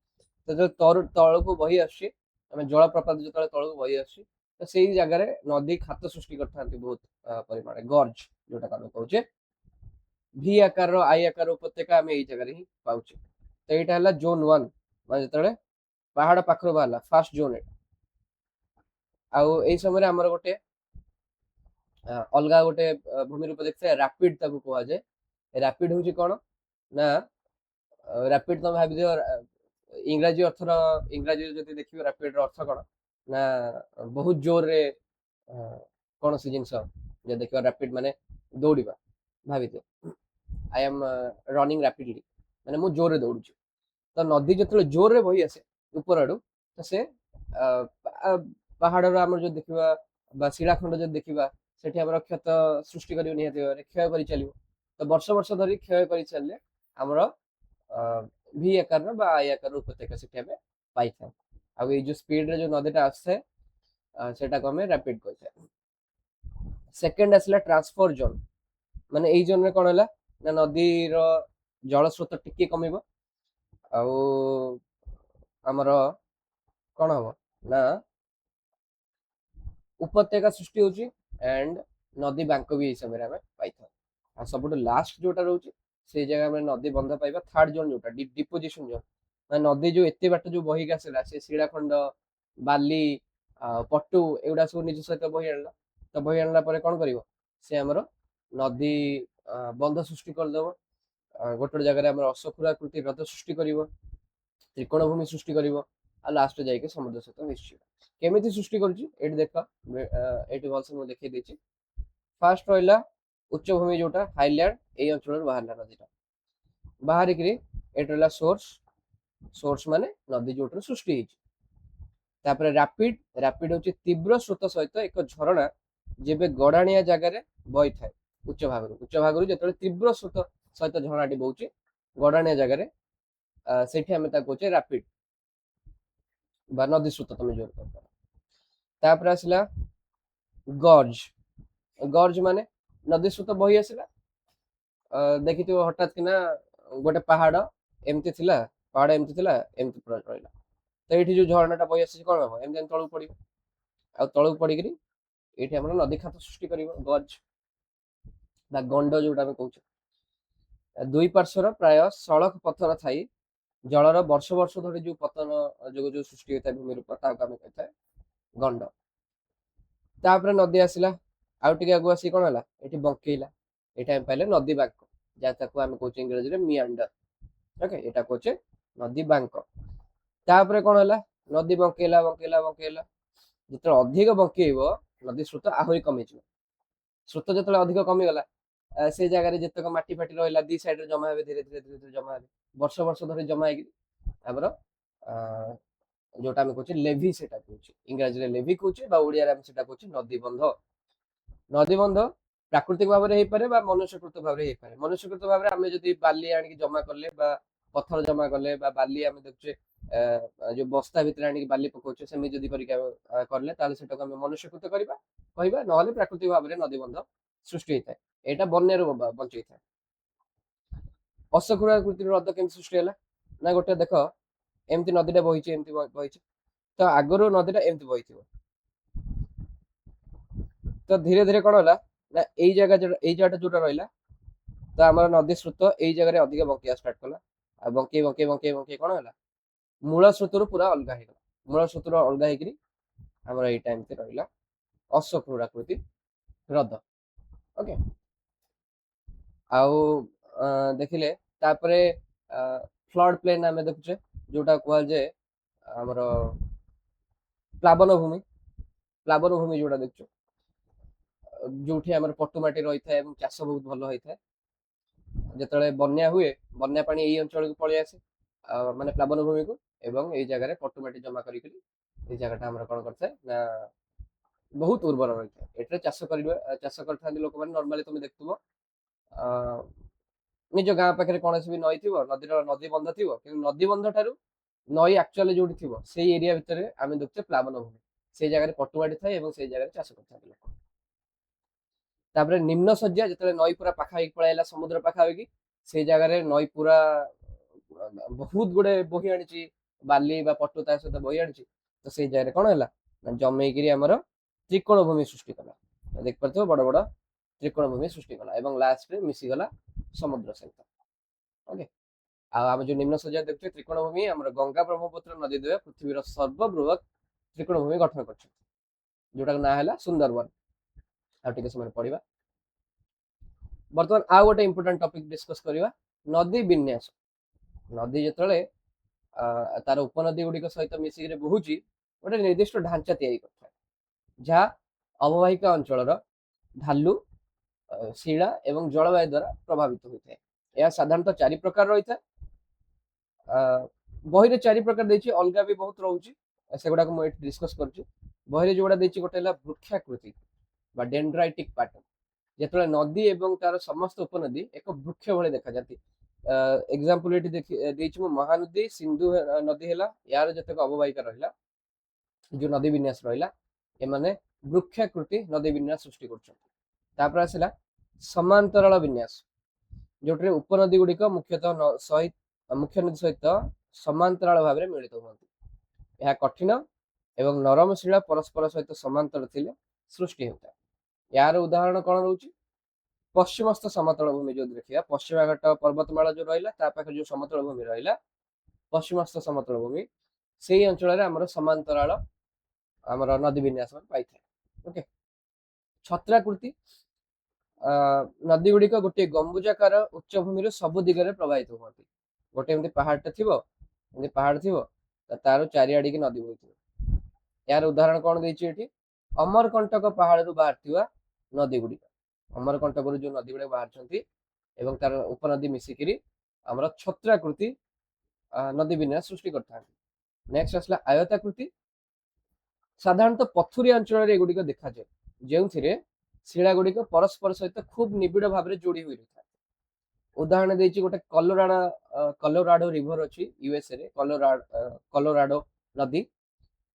ଯେତେବେଳେ ତଳକୁ ବହି ଆସୁଛି ଆମେ ଜଳପ୍ରପାତ ଯେତେବେଳେ ତଳକୁ ବହି ଆସୁଛି ତ ସେଇ ଜାଗାରେ ନଦୀ ଖାତ ସୃଷ୍ଟି କରିଥାନ୍ତି ବହୁତ ପରିମାଣରେ ଗର୍ଜ ଯୋଉଟା ଆମେ କହୁଛେ ଭି ଆକାରର ଆଇ ଆକାର ଉପତ୍ୟକା ଆମେ ଏଇ ଜାଗାରେ ହିଁ ପାଉଛେ ତ ଏଇଟା ହେଲା ଜୋନ୍ 1 ମାନେ ଯେତେବେଳେ ପାହାଡ ପାଖରୁ ବାହାରିଲା ଫାଷ୍ଟ ଜୋନ୍ ଏଟା ଆଉ ଏଇ ସମୟରେ ଆମର ଗୋଟେ अलगा गोटे भूमि रूप देखते रैपिड ताको कहा जाए रैपिड होची कोन ना रैपिड तो भाबी दियो इंग्रजी अर्थर इंग्रजी जति देखिबो रैपिड रो अर्थ कोन ना बहुत जोर रे कोन सी जिंस जे देखिबो रैपिड माने दौड़िबा भाबी दियो आई एम रनिंग रैपिडली माने मु जोर रे दौड़ुची तो नदी जतले जोर रे बही आसे ऊपर आडू तो से पहाड़ रो हमर जो देखिबा बा शिलाखंड जो देखिबा सेठी हमर क्षत सृष्टि करियो निहाती भाबरे क्षय करि चलियो तो वर्ष वर्ष धरि क्षय करि चलले हमर भि आकार बा आई आकार उपत्यका सेठी हमें पाई था आ ए जो स्पीड रे जो नदीटा आसे सेटा को हमें रैपिड कहते सेकंड आसला ट्रांसफर जोन माने एई जोन रे कोन हला ना नदी रो जल स्रोत टिके कमिबो आ हमर कोन हो ना उपत्यका सृष्टि होची एंड नदी बैंक भी एई समय रे हमें पाई था आ सबटु लास्ट जोटा रहउची से जगह में नदी बंध पाइबा थर्ड जोन जोटा डिपोजिशन जोन माने नदी जो एते बाट जो बही आसला से शिलाखंड बाली पट्टू एउडा सब निज सहित बही आनला तो बही आनला परे कोन करिवो से हमर नदी बंध सृष्टि कर देबो गोटे जगह हमर अशखुराकृति हृद सृष्टि करिवो त्रिकोण भूमि सृष्टि करिवो आ लास्ट जाइके समुद्र सहित मिश्रित केमिति सृष्टि करूची एटी देख एटी भलसे मु देखै देछि फास्ट रहला उच्च भूमि जोटा हाईलैंड एई अंचल बाहरला नदीटा बाहरी करी एटी रहला सोर्स सोर्स माने नदी जोटर सृष्टि हिची तापर रैपिड रैपिड होची तीव्र स्रोत सहित एक झरणा जेबे गडाणिया जगह रे बही थाए उच्च भागरु जेतले तीव्र स्रोत सहित झरणाटी बहुची गडाणिया जगह रे सेठी हमें ता कहूचे रैपिड बा नदी स्रोत तमे जोर कर तापर आसला गॉर्ज गॉर्ज माने नदी स्रोत बही आसला देखिथिबो हठात किना गोटे पहाड़ एमती थिला पहाड़ एमती थिला एमती पूरा रहला तो एठी जो झरणाटा बही आसी कोन हो एमती तळु पड़ी आ तळु पड़ी करी एठी हमर नदी खात सृष्टि करिवो गॉर्ज बा गंड जोटा हम कहूचे दुई पार्श्वर प्राय सड़क पथर थाई जलर वर्ष वर्ष धरी जो पतन जो सृष्टि होता है भूमि रूप ताको आमे कहता है गंड तापर नदी आसिला आउ टिके आगु आसी कोन हला एठी बंकेइला एटा हम पाइले नदी बैंक जा ताको आमे कहूचे इंग्लिश रे मियांडर ओके एटा कहूचे नदी बैंक तापर कोन हला नदी बंकेइला बंकेइला बंकेइला जते अधिक बंकेइबो नदी स्रोत आहुरी कमी जिवो स्रोत जते अधिक कमी गला से जगह रे जतक माटी फाटी रहला दी साइड रे जमा हेबे धीरे धीरे धीरे धीरे जमा हेबे वर्ष वर्ष धरि जमा हेगी हमर जोटा हम कहूचे लेवी सेटा कहूचे इंग्लिश रे लेवी कहूचे बा ओडिया रे हम सेटा कहूचे नदी बंध ପ୍ରାକୃତିକ ଭାବରେ ହେଇପାରେ ବା ମନୁଷ୍ୟକୃତ ଭାବରେ ହେଇପାରେ। ମନୁଷ୍ୟକୃତ ଭାବରେ ଆମେ ଯଦି ବାଲି ଆଣିକି ଜମା କଲେ ବା ପଥର ଜମା କଲେ ବା ବାଲି ଆମେ ଦେଖୁଛେ ଯୋଉ ବସ୍ତା ଭିତରେ ଆଣିକି ବାଲି ପକଉଛେ ସେମିତି ଯଦି କରିକି କଲେ ତାହେଲେ ସେଟାକୁ ଆମେ ମନୁଷ୍ୟକୃତ କରିବା କହିବା, ନହେଲେ ପ୍ରାକୃତିକ ଭାବରେ ନଦୀ ବନ୍ଧ ସୃଷ୍ଟି ହେଇଥାଏ। ଏଇଟା ବନ୍ୟାରୁ ବଞ୍ଚେଇଥାଏ। ଅଶ୍ୱକ୍ଷୁରାକୃତିର ହ୍ରଦ କେମିତି ସୃଷ୍ଟି ହେଲା ନା ଗୋଟେ ଦେଖ ଏମିତି ନଦୀଟା ବହିଛି, ଏମିତି ବହିଛି, ତ ଆଗରୁ ନଦୀଟା ଏମିତି ବହିଥିବ, ତ ଧୀରେ ଧୀରେ କଣ ହେଲା ନା ଏଇ ଜାଗାଟା ଯୋଉଟା ରହିଲା, ତ ଆମର ନଦୀ ସ୍ରୋତ ଏଇ ଜାଗାରେ ଅଧିକ ବଙ୍କିବା ଷ୍ଟାର୍ଟ କଲା। ଆଉ ବଙ୍କେଇ ବଙ୍କେଇ ବଙ୍କେଇ ବଙ୍କେଇ କଣ ହେଲା, ମୂଳ ସ୍ରୋତରୁ ପୁରା ଅଲଗା ହେଇଗଲା। ମୂଳ ସ୍ରୋତରୁ ଅଲଗା ହେଇକିରି ଆମର ଏଇଟା ଏମିତି ରହିଲା ଅଶ୍ୱକ୍ଷୁରାକୃତି ହ୍ରଦ। ଓକେ, ଆଉ ଦେଖିଲେ ତାପରେ ଫ୍ଲଡ୍ ପ୍ଲେନ୍ ଆମେ ଦେଖୁଛେ, ଯୋଉଟା କୁହାଯାଏ ଆମର ପ୍ଲାବନ ଭୂମି। ପ୍ଲାବନ ଭୂମି ଯୋଉଟା ଦେଖୁଛୁ, ଯୋଉଠି ଆମର ପଟୁ ମାଟି ରହିଥାଏ ଏବଂ ଚାଷ ବହୁତ ଭଲ ହେଇଥାଏ। ଯେତେବେଳେ ବନ୍ୟା ହୁଏ, ବନ୍ୟା ପାଣି ଏଇ ଅଞ୍ଚଳକୁ ପଳେଇ ଆସେ, ମାନେ ପ୍ଲାବନ ଭୂମିକୁ, ଏବଂ ଏଇ ଜାଗାରେ ପଟୁ ମାଟି ଜମା କରିକି ଏଇ ଜାଗାଟା ଆମର କଣ କରିଥାଏ ନା ବହୁତ ଉର୍ବର ରହିଥାଏ। ଏଠାରେ ଚାଷ କରିଥାନ୍ତି ଲୋକମାନେ। ନର୍ମାଲି ତମେ ଦେଖୁଥିବ ନିଜ ଗାଁ ପାଖରେ କୌଣସି ବି ନଈ ଥିବ, ନଦୀ ବନ୍ଧ ଥିବ, କିନ୍ତୁ ନଦୀ ବନ୍ଧ ଠାରୁ ନଈ ଆକ୍ଚୁଆଲି ଯୋଉଠି ଥିବ ସେଇ ଏରିଆ ଭିତରେ ଆମେ ଦେଖୁଛେ ପ୍ଲାବନ ଭୂମି। ସେଇ ଜାଗାରେ ପଟୁମାଟି ଥାଏ ଏବଂ ସେଇ ଜାଗାରେ ଚାଷ କରିଥାନ୍ତି ଲୋକ। ତାପରେ ନିମ୍ନ ଶଯ୍ୟା, ଯେତେବେଳେ ନଈ ପୁରା ପାଖାପାଖି ପଳେଇଲା ସମୁଦ୍ର ପାଖାପାଖି, ସେଇ ଜାଗାରେ ନଈ ପୁରା ବହୁତ ଗୁଡେ ବୋହି ଆଣିଛି ବାଲି ବା ପଟୁ ତା ସହିତ ବୋହି ଆଣିଛି, ତ ସେଇ ଜାଗାରେ କଣ ହେଲା ନା ଜମେଇକିରି ଆମର ତ୍ରିକୋଣ ଭୂମି ସୃଷ୍ଟି କଲା। ଦେଖିପାରୁଥିବ ବଡ ବଡ ତ୍ରିକୋଣ ଭୂମି ସୃଷ୍ଟି କଲା ଏବଂ ଲାଷ୍ଟରେ ମିଶିଗଲା ସମୁଦ୍ର ସହିତ। ଓକେ, ଆଉ ଆମେ ଯୋଉ ନିମ୍ନ ଶଯ୍ୟା ଦେଖୁଛେ ତ୍ରିକୋଣ ଭୂମି, ଆମର ଗଙ୍ଗା ବ୍ରହ୍ମପୁତ୍ର ନଦୀ ଦ୍ୱୟ ପୃଥିବୀର ସର୍ବବୃହତ ତ୍ରିକୋଣ ଭୂମି ଗଠନ କରିଛନ୍ତି, ଯୋଉଟାର ନାଁ ହେଲା ସୁନ୍ଦରବନ। ଆଉ ଟିକେ ସମୟ ପଢିବା। ବର୍ତ୍ତମାନ ଆଉ ଗୋଟେ ଇମ୍ପୋର୍ଟାଣ୍ଟ ଟପିକ ଡିସ୍କସ କରିବା, ନଦୀ ବିନ୍ୟାସ। ନଦୀ ଯେତେବେଳେ ତାର ଉପନଦୀ ଗୁଡିକ ସହିତ ମିଶିକିରି ବହୁଛି, ଗୋଟେ ନିର୍ଦ୍ଦିଷ୍ଟ ଢାଞ୍ଚା ତିଆରି କରିଥାଏ, ଯାହା ଅବବାହିକା ଅଞ୍ଚଳର ଢାଲୁ, ଶିଳା ଏବଂ ଜଳବାୟୁ ଦ୍ୱାରା ପ୍ରଭାବିତ ହୋଇଥାଏ। ଏହା ସାଧାରଣତଃ 4 ପ୍ରକାର ରହିଥାଏ। ବହିରେ 4 ପ୍ରକାର ଦେଇଛି, ଅଲଗା ବି ବହୁତ ରହୁଛି, ସେଗୁଡାକୁ ମୁଁ ଏଠି ଡିସ୍କସ କରୁଛି। ବହିରେ ଯୋଉଟା ଦେଇଛି ଗୋଟେ ହେଲା ବୃକ୍ଷାକୃତି ବା ଡେଣ୍ଡ୍ରାଇଟିକ ପ୍ୟାଟର୍ନ। ଯେତେବେଳେ ନଦୀ ଏବଂ ତାର ସମସ୍ତ ଉପନଦୀ ଏକ ବୃକ୍ଷ ଭଳି ଦେଖାଯାନ୍ତି। ଏକ୍ସାମ୍ପଲ ଏଠି ଦେଇଛି ମୁଁ, ମହାନଦୀ, ସିନ୍ଧୁ ନଦୀ ହେଲା, ୟାର ଯେତେକ ଅବବାହିକା ରହିଲା, ଯୋଉ ନଦୀ ବିନ୍ୟାସ ରହିଲା, ଏମାନେ ବୃକ୍ଷାକୃତି ନଦୀ ବିନ୍ୟାସ ସୃଷ୍ଟି କରୁଛନ୍ତି। ତାପରେ ଆସିଲା ସମାନ୍ତରାଳ ବିନ୍ୟାସ, ଯୋଉଥିରେ ଉପନଦୀ ଗୁଡିକ ମୁଖ୍ୟ ନଦୀ ସହିତ ସମାନ୍ତରାଳ ଭାବରେ ମିଳିତ ହୁଅନ୍ତି। ଏହା କଠିନ ଏବଂ ନରମ ଶିଳା ପରସ୍ପର ସହିତ ସମାନ୍ତର ଥିଲେ ସୃଷ୍ଟି ହେଉଥାଏ। ଏହାର ଉଦାହରଣ କଣ ରହୁଛି, ପଶ୍ଚିମସ୍ଥ ସମତଳ ଭୂମି। ଯଦି ଦେଖିବା ପଶ୍ଚିମାଘାଟ ପର୍ବତମାଳା ଯୋଉ ରହିଲା, ତା ପାଖରେ ଯୋଉ ସମତଳ ଭୂମି ରହିଲା, ପଶ୍ଚିମସ୍ଥ ସମତଳ ଭୂମି, ସେଇ ଅଞ୍ଚଳରେ ଆମର ସମାନ୍ତରାଳ ଆମର ନଦୀ ବିନ୍ୟାସ ପାଇଥାଏ। ଓକେ, ଛତ୍ରାକୃତି ନଦୀ ଗୁଡିକ ଗୋଟିଏ ଗମ୍ବୁଜାକାର ଉଚ୍ଚଭୂମିରୁ ସବୁ ଦିଗରେ ପ୍ରବାହିତ ହୁଅନ୍ତି। ଗୋଟେ ଏମିତି ପାହାଡଟେ ଥିବ, ଏମିତି ପାହାଡ ଥିବ, ତାର ଚାରିଆଡିକି ନଦୀ ବୋହୁଥିବ। ଏହାର ଉଦାହରଣ କଣ ଦେଇଛି ଏଠି, ଅମରକଣ୍ଟକ ପାହାଡରୁ ବାହାରିଥିବା ନଦୀ ଗୁଡିକ। ଅମରକଣ୍ଟକରୁ ଯୋଉ ନଦୀ ଗୁଡିକ ବାହାରିଛନ୍ତି ଏବଂ ତାର ଉପନଦୀ ମିଶିକିରି ଆମର ଛତ୍ରାକୃତି ନଦୀ ବିନ୍ୟାସ ସୃଷ୍ଟି କରିଥାନ୍ତି। ନେକ୍ସଟ ଆସିଲା ଆୟତାକୃତି। ସାଧାରଣତଃ ପଥୁରିଆ ଅଞ୍ଚଳରେ ଏଗୁଡିକ ଦେଖାଯାଏ, ଯେଉଁଥିରେ ଶିଳା ଗୁଡିକ ପରସ୍ପର ସହିତ ଖୁବ ନିବିଡ଼ ଭାବରେ ଯୋଡି ହୋଇ ରହିଥାଏ। ଉଦାହରଣ ଦେଇଛି ଗୋଟେ କଲୋରାଡୋ ରିଭର ଅଛି ୟୁଏସଏ ରେ, କଲୋରାଡୋ ନଦୀ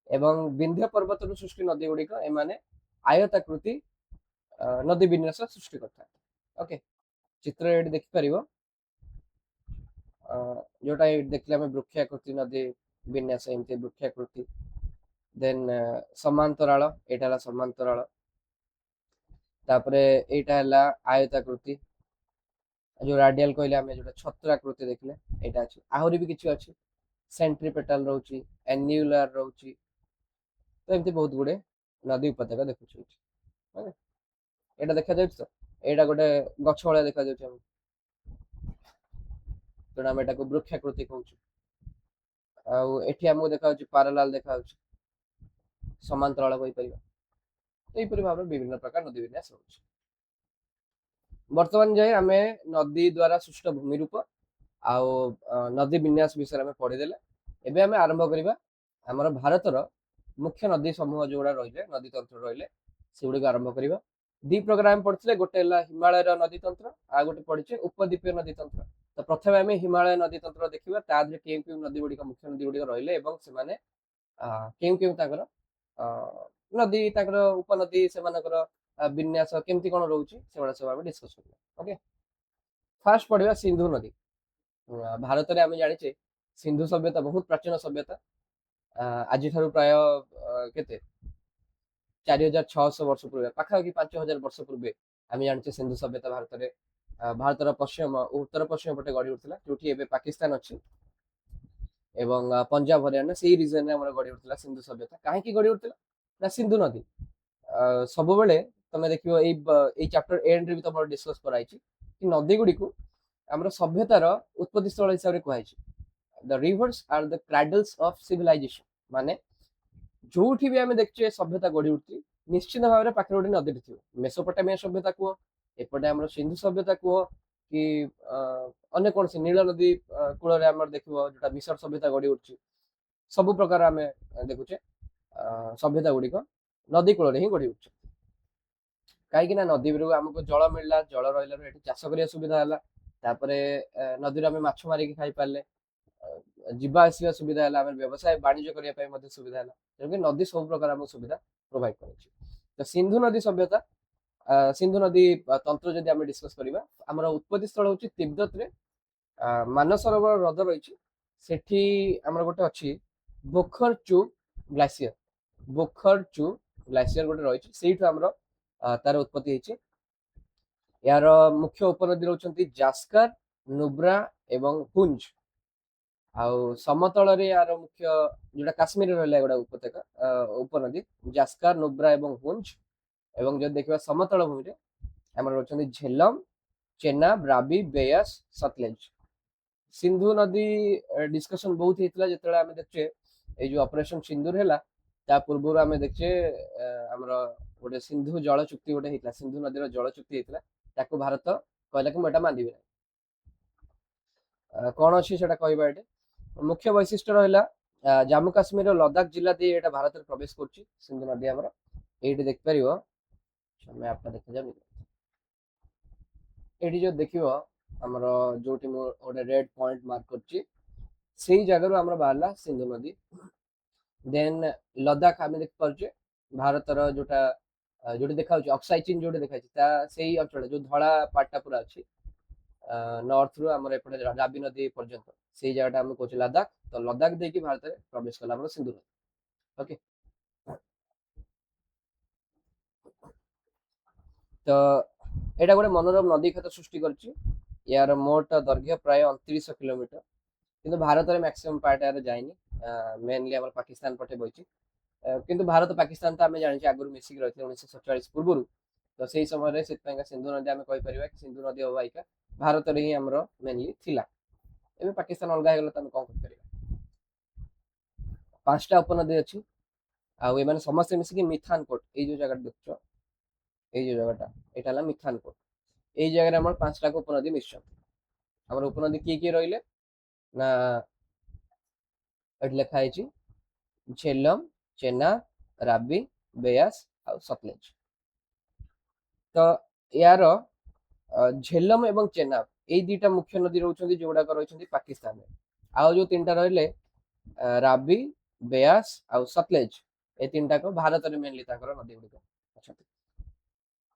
ଏବଂ ବିନ୍ଧ୍ୟ ପର୍ବତରୁ ସୃଷ୍ଟି ନଦୀ ଗୁଡିକ, ଏମାନେ ଆୟତାକୃତି ନଦୀ ବିନ୍ୟାସ ସୃଷ୍ଟି କରିଥାନ୍ତି। ଓକେ, ଚିତ୍ର ଏଠି ଦେଖିପାରିବ, ଯୋଉଟା ଦେଖିଲେ ଆମେ ବୃକ୍ଷାକୃତି ନଦୀ ବିନ୍ୟାସ, ଏମିତି ବୃକ୍ଷାକୃତି। ଦେନ୍ ସମାନ୍ତରାଳ, ଏଇଟା ହେଲା ସମାନ୍ତରାଳ। ତାପରେ ଏଇଟା ହେଲା ଆୟତାକୃତି। ଯୋଉ ରାଡିଆଲ କହିଲେ ଆମେ, ଯୋଉଟା ଛତ୍ରାକୃତି ଦେଖିଲେ, ଏଇଟା ଅଛି। ଆହୁରି ବି କିଛି ଅଛି, ସେଣ୍ଟ୍ରିପେଟାଲ ରହୁଛି, ଆନ୍ୟୁଲାର ରହୁଛି, ତ ଏମିତି ବହୁତ ଗୁଡେ ନଦୀ ଉପତ୍ୟକା ଦେଖୁଛୁ। ଏଇଟା ଦେଖାଯାଉଛି, ତ ଏଇଟା ଗୋଟେ ଗଛ ଭଳିଆ ଦେଖାଯାଉଛି ଆମକୁ, ତେଣୁ ଆମେ ଏଟାକୁ ବୃକ୍ଷାକୃତି କହୁଛୁ। ଆଉ ଏଠି ଆମକୁ ଦେଖାଯାଉଛି ପାରାଲାଲ, ଦେଖାଯାଉଛି ସମାନ୍ତରାଳ କହିପାରିବା। ଏହିପରି ଭାବରେ ବିଭିନ୍ନ ପ୍ରକାର ନଦୀ ବିନ୍ୟାସ ରହୁଛି। ବର୍ତ୍ତମାନ ଯାଏ ଆମେ ନଦୀ ଦ୍ୱାରା ସୃଷ୍ଟ ଭୂମି ରୂପ ଆଉ ନଦୀ ବିନ୍ୟାସ ବିଷୟରେ ଆମେ ପଢିଦେଲେ। ଏବେ ଆମେ ଆରମ୍ଭ କରିବା ଆମର ଭାରତର ମୁଖ୍ୟ ନଦୀ ସମୂହ ଯୋଉଗୁଡା ରହିଲେ, ନଦୀ ତନ୍ତ୍ର ରହିଲେ, ସେଗୁଡିକ ଆରମ୍ଭ କରିବା। ଦି ପ୍ରକାର ଆମେ ପଢିଥିଲେ, ଗୋଟେ ହେଲା ହିମାଳୟର ନଦୀ ତନ୍ତ୍ର, ଆଉ ଗୋଟେ ପଢିଛେ ଉପଦ୍ୱୀପୀୟ ନଦୀ ତନ୍ତ୍ର। ତ ପ୍ରଥମେ ଆମେ ହିମାଳୟ ନଦୀ ତନ୍ତ୍ର ଦେଖିବା, ତା ଦେହରେ କେଉଁ କେଉଁ ନଦୀ ଗୁଡିକ ମୁଖ୍ୟ ନଦୀ ଗୁଡିକ ରହିଲେ ଏବଂ ସେମାନେ କେଉଁ କେଉଁ ତାଙ୍କର ନଦୀ, ତାଙ୍କର ଉପନଦୀ, ସେମାନଙ୍କର ବିନ୍ୟାସ କେମିତି କଣ ରହୁଛି, ସେଗୁଡା ସବୁ ଆମେ ଡିସ୍କସ କରିବା। ଓକେ, ଫାର୍ଷ୍ଟ ପଢିବା ସିନ୍ଧୁ ନଦୀ। ଭାରତରେ ଆମେ ଜାଣିଛେ ସିନ୍ଧୁ ସଭ୍ୟତା ବହୁତ ପ୍ରାଚୀନ ସଭ୍ୟତା। ଆଜିଠାରୁ ପ୍ରାୟ କେତେ 4600 ବର୍ଷ ପୂର୍ବେ, ପାଖାପାଖି 5000 ବର୍ଷ ପୂର୍ବେ ଆମେ ଜାଣିଛେ ସିନ୍ଧୁ ସଭ୍ୟତା ଭାରତର ପଶ୍ଚିମ ଉତ୍ତର ପଶ୍ଚିମ ପଟେ ଗଢି ଉଠିଥିଲା, ଯୋଉଠି ଏବେ ପାକିସ୍ତାନ ଅଛି ଏବଂ ପଞ୍ଜାବ ହରିୟାଣା ସେଇ ରିଜନରେ ଆମର ଗଢି ଉଠିଥିଲା ସିନ୍ଧୁ ସଭ୍ୟତା। କାହିଁକି ଗଢି ଉଠିଥିଲା ନା ସିନ୍ଧୁ ନଦୀ। ସବୁବେଳେ ତମେ ଦେଖିବ ଏଇ ଚାପ୍ଟର ଏଣ୍ଡରେ ବି ତମର ଡିସ୍କସ କରାଯାଇଛି କି ନଦୀ ଗୁଡିକୁ ଆମର ସଭ୍ୟତାର ଉତ୍ପତ୍ତି ସ୍ଥଳ ହିସାବରେ କୁହାଯାଇଛି। The rivers are the cradles of civilization, ମାନେ ଯୋଉଠି ବି ଆମେ ଦେଖୁଛେ ସଭ୍ୟତା ଗଢି ଉଠୁଛି ନିଶ୍ଚିତ ଭାବରେ ପାଖରେ ଗୋଟେ ନଦୀଟେ ଥିବ। ମେସୋପଟାମିଆ ସଭ୍ୟତା କୁହ, ଏପଟେ ଆମର ସିନ୍ଧୁ ସଭ୍ୟତା କୁହ, କି ଅନ୍ୟ କୌଣସି ନୀଳ ନଦୀ କୂଳରେ ଆମର ଦେଖିବ ଯୋଉଟା ମିଶର ସଭ୍ୟତା ଗଢି ଉଠୁଛି। ସବୁ ପ୍ରକାର ଆମେ ଦେଖୁଛେ ସଭ୍ୟତା ଗୁଡିକ ନଦୀ କୂଳରେ ହିଁ ଗଢି ଉଠୁଛି। କାହିଁକି ନା ନଦୀରୁ ଆମକୁ ଜଳ ମିଳିଲା, ଜଳ ରହିଲାରୁ ଏଠି ଚାଷ କରିବା ସୁବିଧା ହେଲା, ତାପରେ ନଦୀରୁ ଆମେ ମାଛ ମାରିକି ଖାଇପାରିଲେ, ଯିବା ଆସିବା ସୁବିଧା ହେଲା, ଆମେ ବ୍ୟବସାୟ ବାଣିଜ୍ୟ କରିବା ପାଇଁ ମଧ୍ୟ ସୁବିଧା ହେଲା। ତେଣୁକରି ନଦୀ ସବୁ ପ୍ରକାର ଆମକୁ ସୁବିଧା ପ୍ରୋଭାଇଡ କରୁଛି। ତ ସିନ୍ଧୁ ନଦୀ ସଭ୍ୟତା, ସିନ୍ଧୁ ନଦୀ ତନ୍ତ୍ର ଯଦି ଆମେ ଡିସ୍କସ କରିବା, ଆମର ଉତ୍ପତ୍ତି ସ୍ଥଳ ହଉଛି ତିବ୍ଦତରେ ମାନସରୋବର ହ୍ରଦ ରହିଛି, ସେଠି ଆମର ଗୋଟେ ଅଛି ବୋଖରଚୁ ଗ୍ଲାସିୟର। ବୋଖରଚୁ ଗ୍ଲାସିୟର ଗୋଟେ ରହିଛି, ସେଇଠୁ ଆମର ତାର ଉତ୍ପତ୍ତି ହେଇଛି। ଏହାର ମୁଖ୍ୟ ଉପନଦୀ ରହୁଛନ୍ତି ଜାସ୍କର, ନୁବ୍ରା ଏବଂ ପୁଞ୍ଜ। ଆଉ ସମତଳରେ ଏହାର ମୁଖ୍ୟ ଯୋଉଟା କାଶ୍ମୀରରେ ରହିଲା ଏଗୁଡା ଉପତ୍ୟକା ଉପନଦୀ ଜାସ୍କର, ନୁବ୍ରା ଏବଂ ପୁଞ୍ଜ। ଏବଂ ଯଦି ଦେଖିବା ସମତଳ ଭୂମିରେ ଆମର ରହୁଛନ୍ତି ଝେଲମ, ଚେନାବ, ରାବି, ବେୟାସ, ସତଲେଜ। ସିନ୍ଧୁ ନଦୀ ଡିସ୍କସନ ବହୁତ ହେଇଥିଲା ଯେତେବେଳେ ଆମେ ଦେଖୁଛେ ଏଇ ଯୋଉ ଅପରେସନ ସିନ୍ଦୁର ହେଲା, ତା ପୂର୍ବରୁ ଆମେ ଦେଖୁଛେ ଆମର ଗୋଟେ ସିନ୍ଧୁ ଜଳ ଚୁକ୍ତି ଗୋଟେ ହେଇଥିଲା, ସିନ୍ଧୁ ନଦୀର ଜଳ ଚୁକ୍ତି ହେଇଥିଲା, ତାକୁ ଭାରତ କହିଲା କି ମୁଁ ଏଟା ମାନିବି ନାହିଁ। କଣ ଅଛି ସେଟା କହିବା। ଏଠି ମୁଖ୍ୟ ବୈଶିଷ୍ଟ୍ୟ ରହିଲା ଜାମ୍ମୁ କାଶ୍ମୀରର ଲଦାଖ ଜିଲ୍ଲା ଦେଇ ଏଇଟା ଭାରତରେ ପ୍ରବେଶ କରୁଛି ସିନ୍ଧୁ ନଦୀ ଆମର। ଏଇଠି ଦେଖିପାରିବ, ମ୍ୟାପଟା ଦେଖାଯାଉନି, ଏଠି ଯୋଉ ଦେଖିବ ଆମର ଯୋଉଠି ମୁଁ ଗୋଟେ ରେଡ ପଏଣ୍ଟ ମାର୍କ କରିଛି, ସେଇ ଜାଗାରୁ ଆମର ବାହାରିଲା ସିନ୍ଧୁ ନଦୀ। ଦେନ୍ ଲଦାଖ ଆମେ ଦେଖିପାରୁଛେ ଭାରତର ଯୋଉଟା ଯୋଉଠି ଦେଖାଯାଉଛି ଅକ୍ସାଇ ଚୀନ ଯୋଉଠି ଦେଖାଯାଉଛି ତା ସେଇ ଅଞ୍ଚଳ ଯୋଉ ଧଳା ପାଟଟା ପୁରା ଅଛି ନର୍ଥ ରୁ ଆମର ଏପଟେ ରାବି ନଦୀ ପର୍ଯ୍ୟନ୍ତ, ସେଇ ଜାଗାଟା ଆମେ କହୁଛେ ଲଦାଖ। ତ ଲଦାଖ ଦେଇକି ଭାରତରେ ପ୍ରବେଶ କଲା ଆମର ସିନ୍ଧୁ ନଦୀ। ଓକେ, ତ ଏଇଟା ଗୋଟେ ମନୋରମ ନଦୀ କ୍ଷେତ୍ର ସୃଷ୍ଟି କରିଛି। ଏହାର ମୋଟ ଦୈର୍ଘ୍ୟ ପ୍ରାୟ 29 କିଲୋମିଟର, କିନ୍ତୁ ଭାରତରେ ମ୍ୟାକ୍ସିମମ୍ ପାର୍ଟ ଏହାର ଯାଇନି, ମେନଲି ଆମର ପାକିସ୍ତାନ ପଟେ ବହିଛି। କିନ୍ତୁ ଭାରତ ପାକିସ୍ତାନ ତ ଆମେ ଜାଣିଛେ ଆଗରୁ ମିଶିକି ରହିଥିଲେ 1947 ପୂର୍ବରୁ। ତ ସେଇ ସମୟରେ ସେଥିପାଇଁ ସିନ୍ଧୁ ନଦୀ ଆମେ କହିପାରିବା କି ସିନ୍ଧୁ ନଦୀ ଅବବାହିକା ଭାରତରେ ହିଁ ଆମର ମେନଲି ଥିଲା। ଏବେ ପାକିସ୍ତାନ ଅଲଗା ହେଇଗଲା, ତ ଆମେ କଣ କରିପାରିବା। 5ଟା ଉପନଦୀ ଅଛି, ଆଉ ଏମାନେ ସମସ୍ତେ ମିଶିକି ମିଥାନ କୋଟ, ଏଇ ଯୋଉ ଜାଗାଟା ଦେଖୁଛ, ଏଇ ଯୋଉ ଜାଗାଟା ଏଇଟା ହେଲା ମିଥାନ କୋଟ। ଏଇ ଜାଗାରେ ଆମର 5ଟା ଉପନଦୀ ମିଶିଛନ୍ତି। ଆମର ଉପନଦୀ କିଏ କିଏ ରହିଲେ ନା ଏଠି ଲେଖା ହେଇଛି ଝେଲମ, ଚେନାବ, ରାବି, ବେୟାସ ଆଉ ସତଲେଜ। ତ ଏହାର ଝେଲମ ଏବଂ ଚେନାବ ଏଇ ଦିଟା ମୁଖ୍ୟ ନଦୀ ରହୁଛନ୍ତି ଯୋଉଗୁଡାକ ରହିଛନ୍ତି ପାକିସ୍ତାନରେ। ଆଉ ଯୋଉ 3ଟା ରହିଲେ ରାବି, ବେୟାସ ଆଉ ସତଲେଜ, ଏ 3ଟାକ ଭାରତରେ ମେନଲି ତାଙ୍କର ନଦୀ ଗୁଡିକ ଅଛନ୍ତି।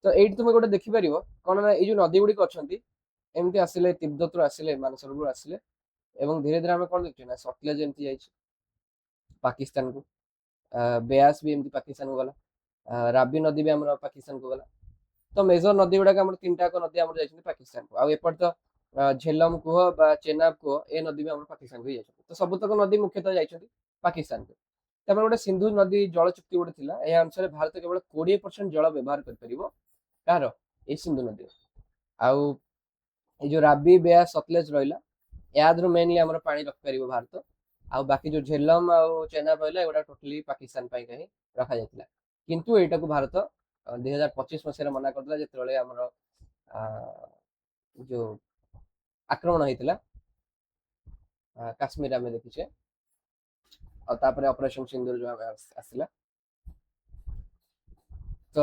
ତ ଏଇଠି ତୁମେ ଗୋଟେ ଦେଖିପାରିବ କଣ ନା ଏଇ ଯୋଉ ନଦୀ ଗୁଡିକ ଅଛନ୍ତି ଏମିତି ଆସିଲେ ତିବ୍ଦତରୁ ଆସିଲେ ମାନସରୋବର ଆସିଲେ ଏବଂ ଧୀରେ ଧୀରେ ଆମେ କଣ ଦେଖୁଛେ ନା ସତଲେଜ ଏମିତି ଯାଇଛି ପାକିସ୍ତାନକୁ, ବେୟାସ ବି ଏମିତି ପାକିସ୍ତାନକୁ ଗଲା, ରାବି ନଦୀ ବି ଆମର ପାକିସ୍ତାନକୁ ଗଲା। ତ ମେଜର ନଦୀ ଗୁଡାକ ଆମର 3ଟାକ ନଦୀ ଆମର ଯାଇଛନ୍ତି ପାକିସ୍ତାନକୁ। ଆଉ ଏପଟେ ତ ଝେଲମ କୁହ ବା ଚେନାବ କୁହ, ଏ ନଦୀ ବି ଆମର ପାକିସ୍ତାନକୁ ହିଁ ଯାଇଛନ୍ତି। ତ ସବୁତକ ନଦୀ ମୁଖ୍ୟତଃ ଯାଇଛନ୍ତି ପାକିସ୍ତାନକୁ। ତାପରେ ଗୋଟେ ସିନ୍ଧୁ ନଦୀ ଜଳ ଚୁକ୍ତି ଗୋଟେ ଥିଲା, ଏହା ଅନୁସାରେ ଭାରତ କେବଳ 20% ଜଳ ବ୍ୟବହାର କରିପାରିବ କାହାର, ଏଇ ସିନ୍ଧୁ ନଦୀ। ଆଉ ଏଇ ଯୋଉ ରାବି, ବେୟାସ, ସତଲେଜ ରହିଲା, ୟାଦେହରୁ ମେନଲି ଆମର ପାଣି ରଖିପାରିବ ଭାରତ। ଆଉ ବାକି ଯୋଉ ଝେଲମ ଆଉ ଚେନାବ ରହିଲା ଏଗୁଡା ଟୋଟାଲି ପାକିସ୍ତାନ ପାଇଁ ହିଁ ରଖାଯାଇଥିଲା। କିନ୍ତୁ ଏଇଟାକୁ ଭାରତ 2025 ମସିହାରେ ମନା କରିଥିଲା ଯେତେବେଳେ ଆମର ଯୋଉ ଆକ୍ରମଣ ହେଇଥିଲା କାଶ୍ମୀର ଆମେ ଦେଖିଛେ, ଆଉ ତାପରେ ଅପରେସନ ସିନ୍ଦୁର ଯୋଉ ଆସିଲା। ତ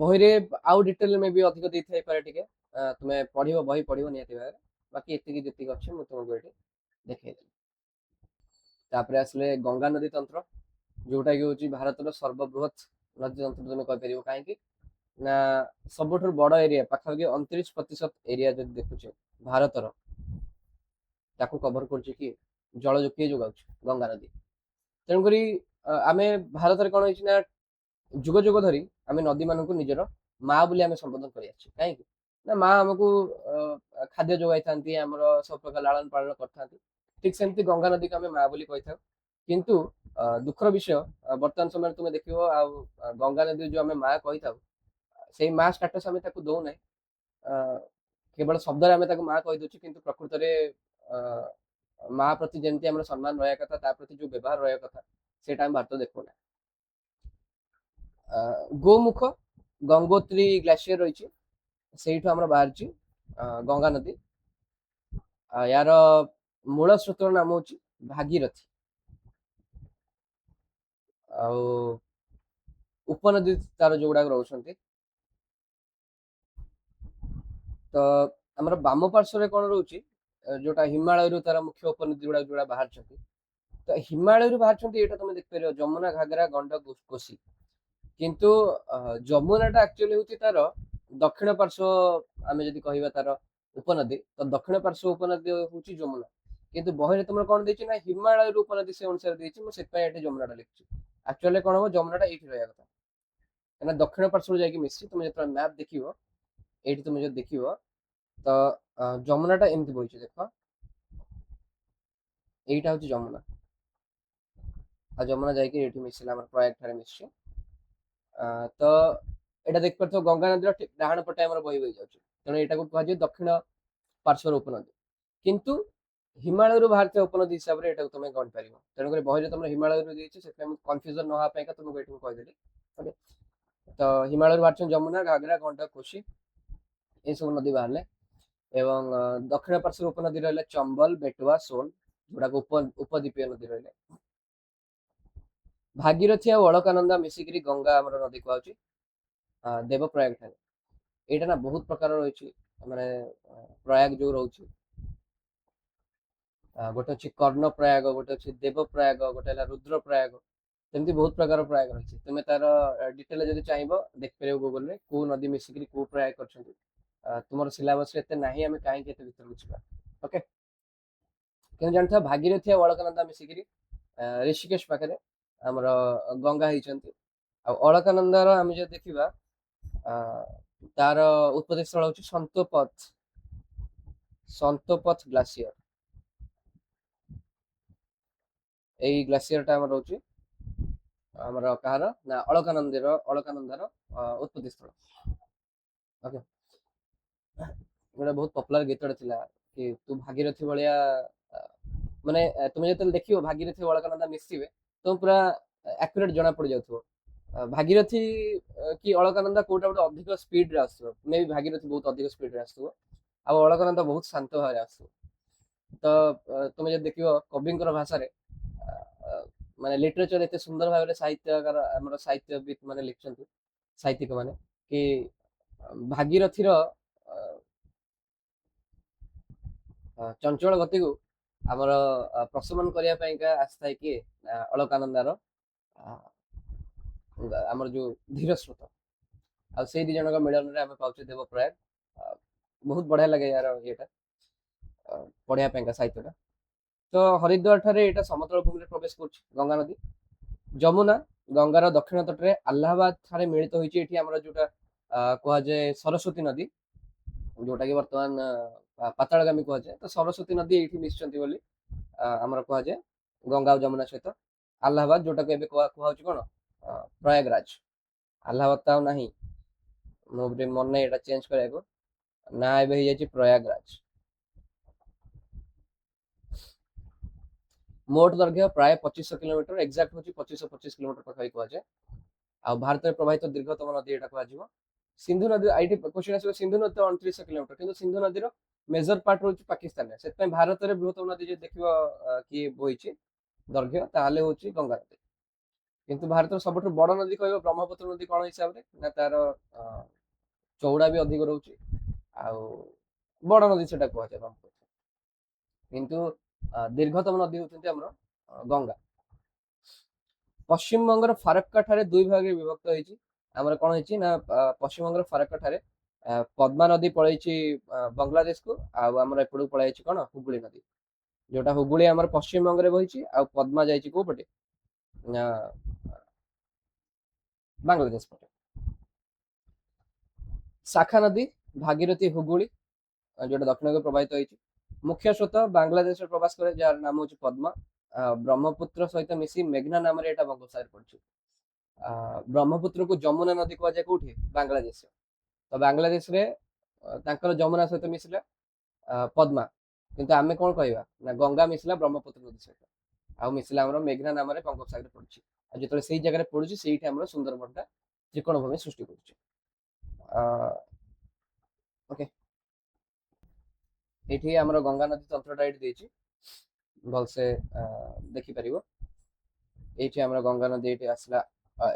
ବହିରେ ଆଉ ଡିଟେଲ ମେ ବି ଅଧିକ ଦେଇଥାଇ ପାରେ ଟିକେ, ତୁମେ ପଢିବ, ବହି ପଢିବ ନିହାତି ଭାବରେ। ବାକି ଏତିକି ଯେତିକି ଅଛି ମୁଁ ତୁମକୁ ଏଠି ଦେଖେଇଦେଲି। ତାପରେ ଆସିଲେ ଗଙ୍ଗା ନଦୀ ତନ୍ତ୍ର, ଯୋଉଟା କି ହଉଛି ଭାରତର ସର୍ବବୃହତ ନଦୀ ତନ୍ତ୍ର ତୁମେ କହିପାରିବ। କାହିଁକି ନା ସବୁଠାରୁ ବଡ ଏରିଆ, ପାଖାପାଖି 29% ଏରିଆ ଯଦି ଦେଖୁଛେ ଭାରତର, ତାକୁ କଭର କରୁଛି କିଏ, ଜଳ କିଏ ଯୋଗାଉଛି, ଗଙ୍ଗା ନଦୀ। ତେଣୁକରି ଆମେ ଭାରତରେ କଣ ହେଇଛି ନା ଯୁଗ ଯୁଗ ଧରି ଆମେ ନଦୀ ମାନଙ୍କୁ ନିଜର ମା ବୋଲି ଆମେ ସମ୍ବୋଧନ କରିଆସିଛୁ। କାହିଁକି ନା ମା ଆମକୁ ଖାଦ୍ୟ ଯୋଗାଇଥାନ୍ତି, ଆମର ସବୁ ପ୍ରକାର ଲାଳନ ପାଳନ କରିଥାନ୍ତି। ଠିକ ସେମିତି ଗଙ୍ଗା ନଦୀକୁ ଆମେ ମା ବୋଲି କହିଥାଉ। କିନ୍ତୁ ଦୁଃଖର ବିଷୟ, ବର୍ତ୍ତମାନ ସମୟରେ ତୁମେ ଦେଖିବ ଆଉ ଗଙ୍ଗା ନଦୀ ଯୋଉ ଆମେ ମା କହିଥାଉ, ସେଇ ମା ଷ୍ଟାଟସ ଆମେ ତାକୁ ଦଉନାହିଁ। କେବଳ ଶବ୍ଦରେ ଆମେ ତାକୁ ମା କହିଦଉଛୁ, କିନ୍ତୁ ପ୍ରକୃତରେ ମା ପ୍ରତି ଯେମିତି ଆମର ସମ୍ମାନ ରହିବା କଥା, ତା ପ୍ରତି ଯୋଉ ବ୍ୟବହାର ରହିବା କଥା, ସେଇଟା ଆମେ ଭାରତ ଦେଖୁନା। ଗୋମୁଖ ଗଙ୍ଗୋତ୍ରୀ ଗ୍ଲାସିୟର ରହିଛି, ସେଇଠୁ ଆମର ବାହାରିଛି ଗଙ୍ଗା ନଦୀ। ୟାର ମୂଳ ସ୍ରୋତର ନାମ ହଉଛି ଭାଗୀରଥୀ। ଆଉ ଉପନଦୀ ତାର ଯୋଉଗୁଡାକ ରହୁଛନ୍ତି, ତ ଆମର ବାମ ପାର୍ଶ୍ୱରେ କଣ ରହୁଛି, ଯୋଉଟା ହିମାଳୟରୁ ତାର ମୁଖ୍ୟ ଉପନଦୀ ଗୁଡାକ ଯୋଉଟା ବାହାରିଛନ୍ତି। ତ ହିମାଳୟରୁ ବାହାରିଛନ୍ତି, ଏଇଟା ତମେ ଦେଖିପାରିବ, ଯମୁନା, ଘାଗରା, ଗଣ୍ଡକ, କୋଶି। କିନ୍ତୁ ଯମୁନାଟା ଆକ୍ଚୁଆଲି ହଉଛି ତାର ଦକ୍ଷିଣ ପାର୍ଶ୍ୱ, ଆମେ ଯଦି କହିବା ତାର ଉପନଦୀ, ତ ଦକ୍ଷିଣ ପାର୍ଶ୍ୱ ଉପନଦୀ ହଉଛି ଯମୁନା। କିନ୍ତୁ ବହିରେ ତମର କଣ ଦେଇଛି ନା ହିମାଳୟରୁ ଉପନଦୀ ସେ ଅନୁସାରେ ଦେଇଛି, ମୁଁ ସେଥିପାଇଁ ଏଠି ଯମୁନାଟା ଲେଖିଛି। ଆକ୍ଚୁଆଲି କଣ ହବ, ଯମୁନାଟା ଏଇଠି ରହିବା କଥା, କାହିଁକିନା ଦକ୍ଷିଣ ପାର୍ଶ୍ୱରୁ ଯାଇକି ମିଶିଛି। ତମେ ଯେତେବେଳେ ମ୍ୟାପ ଦେଖିବ, ଏଇଠି ତମେ ଯଦି ଦେଖିବ, ତ ଯମୁନାଟା ଏମିତି ବହିଛି, ଦେଖ, ଏଇଟା ହଉଛି ଯମୁନା। ଆଉ ଯମୁନା ଯାଇକି ଏଇଠି ମିଶିଲା, ଆମର ପ୍ରୟାଗ ଠାରେ ମିଶିଛି। ତ ଏଇଟା ଦେଖିପାରୁଥିବ, ଗଙ୍ଗା ନଦୀର ଠିକ ଡାହାଣ ପଟେ ଆମର ବହି ବହି ଯାଉଛି। ତେଣୁ ଏଇଟାକୁ କୁହାଯାଏ ଦକ୍ଷିଣ ପାର୍ଶ୍ୱର ଉପନଦୀ। କିନ୍ତୁ ହିମାଳୟରୁ ବାହାରିଥିବା ଉପନଦୀ ହିସାବରେ ଏଟାକୁ ତମେ ଗଣିପାରିବ। ତେଣୁକରି ବହିରେ ତମର ହିମାଳୟରୁ ଦେଇଛି, ସେଥିପାଇଁ ମୁଁ କନଫ୍ୟୁଜନ ନ ହେବା ପାଇଁକା ତମକୁ ଏଇଠି ମୁଁ କହିଦେଲି। ଓକେ, ତ ହିମାଳୟରୁ ବାହାରିଛନ୍ତି ଯମୁନା, ଘାଗରା, ଗଣ୍ଡକ, କୋଶି, ଏସବୁ ନଦୀ ବାହାରିଲେ। ଏବଂ ଦକ୍ଷିଣ ପାର୍ଶ୍ୱର ଉପନଦୀ ରହିଲେ ଚମ୍ବଲ, ବେଟୁଆ, ସୋନ, ଯୋଉଟାକୁ ଉପଦ୍ୱୀପୀୟ ନଦୀ ରହିଲେ। ଭାଗୀରଥୀ ଆଉ ଅଳକାନନ୍ଦା ମିଶିକିରି ଗଙ୍ଗା ଆମର ନଦୀ କୁହାଯାଉଛି ଦେବପ୍ରୟାଗ ଠାରେ। ଏଇଟା ନା ବହୁତ ପ୍ରକାର ରହିଛି, ମାନେ ପ୍ରୟାଗ ଯୋଉ ରହୁଛି, ଗୋଟେ ଅଛି କର୍ଣ୍ଣ ପ୍ରୟାଗ, ଗୋଟେ ଅଛି ଦେବ ପ୍ରୟାଗ, ଗୋଟେ ହେଲା ରୁଦ୍ର ପ୍ରୟାଗ। ସେମିତି ବହୁତ ପ୍ରକାର ପ୍ରୟାଗ ରହିଛି। ତୁମେ ତାର ଡିଟେଲ ଯଦି ଚାହିଁବ ଦେଖିପାରିବ ଗୁଗଲରେ, କୋଉ ନଦୀ ମିଶିକିରି କୋଉ ପ୍ରୟାଗ କରିଛନ୍ତି। ତୁମର ସିଲାବସରେ ଏତେ ନାହିଁ, ଆମେ କାହିଁକି ଏତେ ଭିତରକୁ ଯିବା। ଓକେ, କିନ୍ତୁ ଜାଣିଥିବା ଭାଗୀରଥୀ ଆଉ ଅଳକାନନ୍ଦା ମିଶିକିରି ଋଷିକେଶ ପାଖରେ ଆମର ଗଙ୍ଗା ହେଇଛନ୍ତି। ଆଉ ଅଳକାନନ୍ଦାର ଆମେ ଯଦି ଦେଖିବା, ତାର ଉତ୍ପତ୍ତି ସ୍ଥଳ ହଉଛି ସନ୍ତୋପଥ ଗ୍ଲାସିୟର। ଏଇ ଗ୍ଲାସିୟରଟା ଆମର ରହୁଛି ଆମର କାହାର ନା ଅଳକାନନ୍ଦାର ଉତ୍ପତ୍ତି ସ୍ଥଳ। ଓକେ, ଗୋଟେ ବହୁତ ପପୁଲାର ଗୀତଟେ ଥିଲା କି ତୁ ଭାଗୀରଥୀ ଭଳିଆ, ମାନେ ତୁମେ ଯେତେବେଳେ ଦେଖିବ ଭାଗୀରଥୀ ଅଳକାନନ୍ଦା ମିଶିବେ, ତ ପୁରା ଆକୁରେଟ ଜଣା ପଡି ଯାଉଥିବ ଭାଗୀରଥୀ କି ଅଳକାନନ୍ଦା କୋଉଟା ଗୋଟେ ଅଧିକ ସ୍ପିଡରେ ଆସୁଥିବ। ମେ ବି ଭାଗୀରଥୀ ବହୁତ ଅଧିକ ସ୍ପିଡରେ ଆସୁଥିବ, ଆଉ ଅଳକାନନ୍ଦା ବହୁତ ଶାନ୍ତ ଭାବରେ ଆସୁଥିବ। ତ ତୁମେ ଯଦି ଦେଖିବ କବିଙ୍କର ଭାଷାରେ, ମାନେ ଲିଟରେଚର ଏତେ ସୁନ୍ଦର ଭାବରେ ସାହିତ୍ୟକାର, ଆମର ସାହିତ୍ୟବିତ ମାନେ ଲେଖିଛନ୍ତି, ସାହିତ୍ୟିକ ମାନେ, କି ଭାଗୀରଥୀର ଚଞ୍ଚଳ ଗତିକୁ ଆମର ପ୍ରଶମନ କରିବା ପାଇଁକା ଆସିଥାଏ କିଏ, ଅଳକାନନ୍ଦାର ଆମର ଯୋଉ ଧୀର ସ୍ରୋତ। ଆଉ ସେଇ ଦି ଜଣଙ୍କ ମିଳନରେ ଆମେ ପାଉଛେ ଦେବପ୍ରୟାଗ। ବହୁତ ବଢିଆ ଲାଗେ ୟାର ଇଏଟା ପଢିବା ପାଇଁକା ସାହିତ୍ୟଟା। ତ ହରିଦ୍ୱାର ଠାରେ ଏଇଟା ସମତଳ ଭୂମିରେ ପ୍ରବେଶ କରୁଛି ଗଙ୍ଗା ନଦୀ। ଯମୁନା ଗଙ୍ଗାର ଦକ୍ଷିଣ ତଟରେ ଆହ୍ଲାବାଦ ଠାରେ ମିଳିତ ହୋଇଛି। ଏଠି ଆମର ଯୋଉଟା କୁହାଯାଏ ସରସ୍ୱତୀ ନଦୀ, ଯୋଉଟା କି ବର୍ତ୍ତମାନ ପାତାଳଗାମୀ କୁହାଯାଏ। ତ ସରସ୍ୱତୀ ନଦୀ ଏଇଠି ମିଶିଛନ୍ତି ବୋଲି ଆମର କୁହାଯାଏ ଗଙ୍ଗା ଆଉ ଯମୁନା ସହିତ। ଆହ୍ଲାବାଦ, ଯୋଉଟାକୁ ଏବେ କୁହାଯାଉଛି କଣ, ପ୍ରୟାଗରାଜ। ଆହ୍ଲାବାଦ ତ ଆଉ ନାହିଁ, ମୋ ମନେ ନାହିଁ ଏଇଟା ଚେଞ୍ଜ କରିବାକୁ, ନା ଏବେ ହେଇଯାଇଛି ପ୍ରୟାଗରାଜ। ମୋଟ ଦୈର୍ଘ୍ୟ ପ୍ରାୟ 2500 କିଲୋମିଟର, ଏକ୍ସାକ୍ଟ ହଉଛି 2525 କିଲୋମିଟର ପାଖାପାଖି କୁହାଯାଏ। ଆଉ ଭାରତରେ ପ୍ରବାହିତ ଦୀର୍ଘତମ ନଦୀ ଏଇଟା କୁହାଯିବ। ସିନ୍ଧୁ ନଦୀ, ଏଇଠି କ୍ୱେଶ୍ଚନ ଆସିବ, ସିନ୍ଧୁ ନଦୀ ତ 2900 କିଲୋମିଟର, କିନ୍ତୁ ସିନ୍ଧୁ ନଦୀର ମେଜର ପାର୍ଟ ରହୁଛି ପାକିସ୍ତାନରେ। ସେଥିପାଇଁ ଭାରତରେ ବୃହତ୍ତମ ନଦୀ ଯଦି ଦେଖିବ କିଏ ବହିଛି ଦୈର୍ଘ୍ୟ, ତାହେଲେ ହଉଛି ଗଙ୍ଗା ନଦୀ। କିନ୍ତୁ ଭାରତର ସବୁଠୁ ବଡ ନଦୀ କହିବ ବ୍ରହ୍ମପୁତ୍ର ନଦୀ କଣ ହିସାବରେ ନା ତାର ଚଉଡା ବି ଅଧିକ ରହୁଛି ଆଉ ବଡ ନଦୀ ସେଟା କୁହାଯାଏ ବ୍ରହ୍ମପୁତ୍ର। କିନ୍ତୁ ଦୀର୍ଘତମ ନଦୀ ହଉଛନ୍ତି ଆମର ଗଙ୍ଗା। ପଶ୍ଚିମବଙ୍ଗର ଫାରାକ୍କା ଠାରେ ଦୁଇ ଭାଗରେ ବିଭକ୍ତ ହେଇଛି। ଆମର କଣ ହେଇଛି ନା ପଶ୍ଚିମବଙ୍ଗର ଫାରାକ୍କା ଠାରେ ପଦ୍ମା ନଦୀ ପଳେଇଛି ବାଂଲାଦେଶକୁ, ଆଉ ଆମର ଏପଟକୁ ପଳେଇଛି କଣ ହୁଗୁଳି ନଦୀ, ଯୋଉଟା ହୁଗୁଳି ଆମର ପଶ୍ଚିମବଙ୍ଗରେ ବହିଛି ଆଉ ପଦ୍ମା ଯାଇଛି କୋଉ ପଟେ ନା ବାଂଲାଦେଶ ପଟେ। ଶାଖା ନଦୀ ଭାଗୀରଥୀ ହୁଗୁଳି ଯୋଉଟା ଦକ୍ଷିଣକୁ ପ୍ରବାହିତ ହେଇଛି। ମୁଖ୍ୟ ସ୍ରୋତ ବାଂଲାଦେଶରେ ପ୍ରବାସ କରେ ଯାହାର ନାମ ହଉଛି ପଦ୍ମା। ବ୍ରହ୍ମପୁତ୍ର ସହିତ ମିଶି ମେଘନା ନାମରେ ଏଇଟା ବଙ୍ଗୋପସାଗରରେ ପଡିଛି। ବ୍ରହ୍ମପୁତ୍ରକୁ ଯମୁନା ନଦୀ କୁହାଯାଏ କୋଉଠି ବାଂଲାଦେଶରେ। ତ ବାଂଲାଦେଶରେ ତାଙ୍କର ଯମୁନା ସହିତ ମିଶିଲା ପଦ୍ମା, କିନ୍ତୁ ଆମେ କଣ କହିବା ନା ଗଙ୍ଗା ମିଶିଲା ବ୍ରହ୍ମପୁତ୍ର ନଦୀ ସହିତ, ଆଉ ମିଶିଲା ଆମର ମେଘନା ନାମରେ ବଙ୍ଗୋପସାଗରରେ ପଡୁଛି। ଆଉ ଯେତେବେଳେ ସେଇ ଜାଗାରେ ପଡୁଛି ସେଇଠି ଆମର ସୁନ୍ଦରବନଟା ତ୍ରିକୋଣ ଭୂମି ସୃଷ୍ଟି କରୁଛି। ଓକେ, ଏଇଠି ଆମର ଗଙ୍ଗା ନଦୀ ତନ୍ତ୍ରଟା ଏଇଠି ଦେଇଛି, ଭଲସେ ଦେଖିପାରିବ। ଏଇଠି ଆମର ଗଙ୍ଗା ନଦୀ ଏଇଠି ଆସିଲା,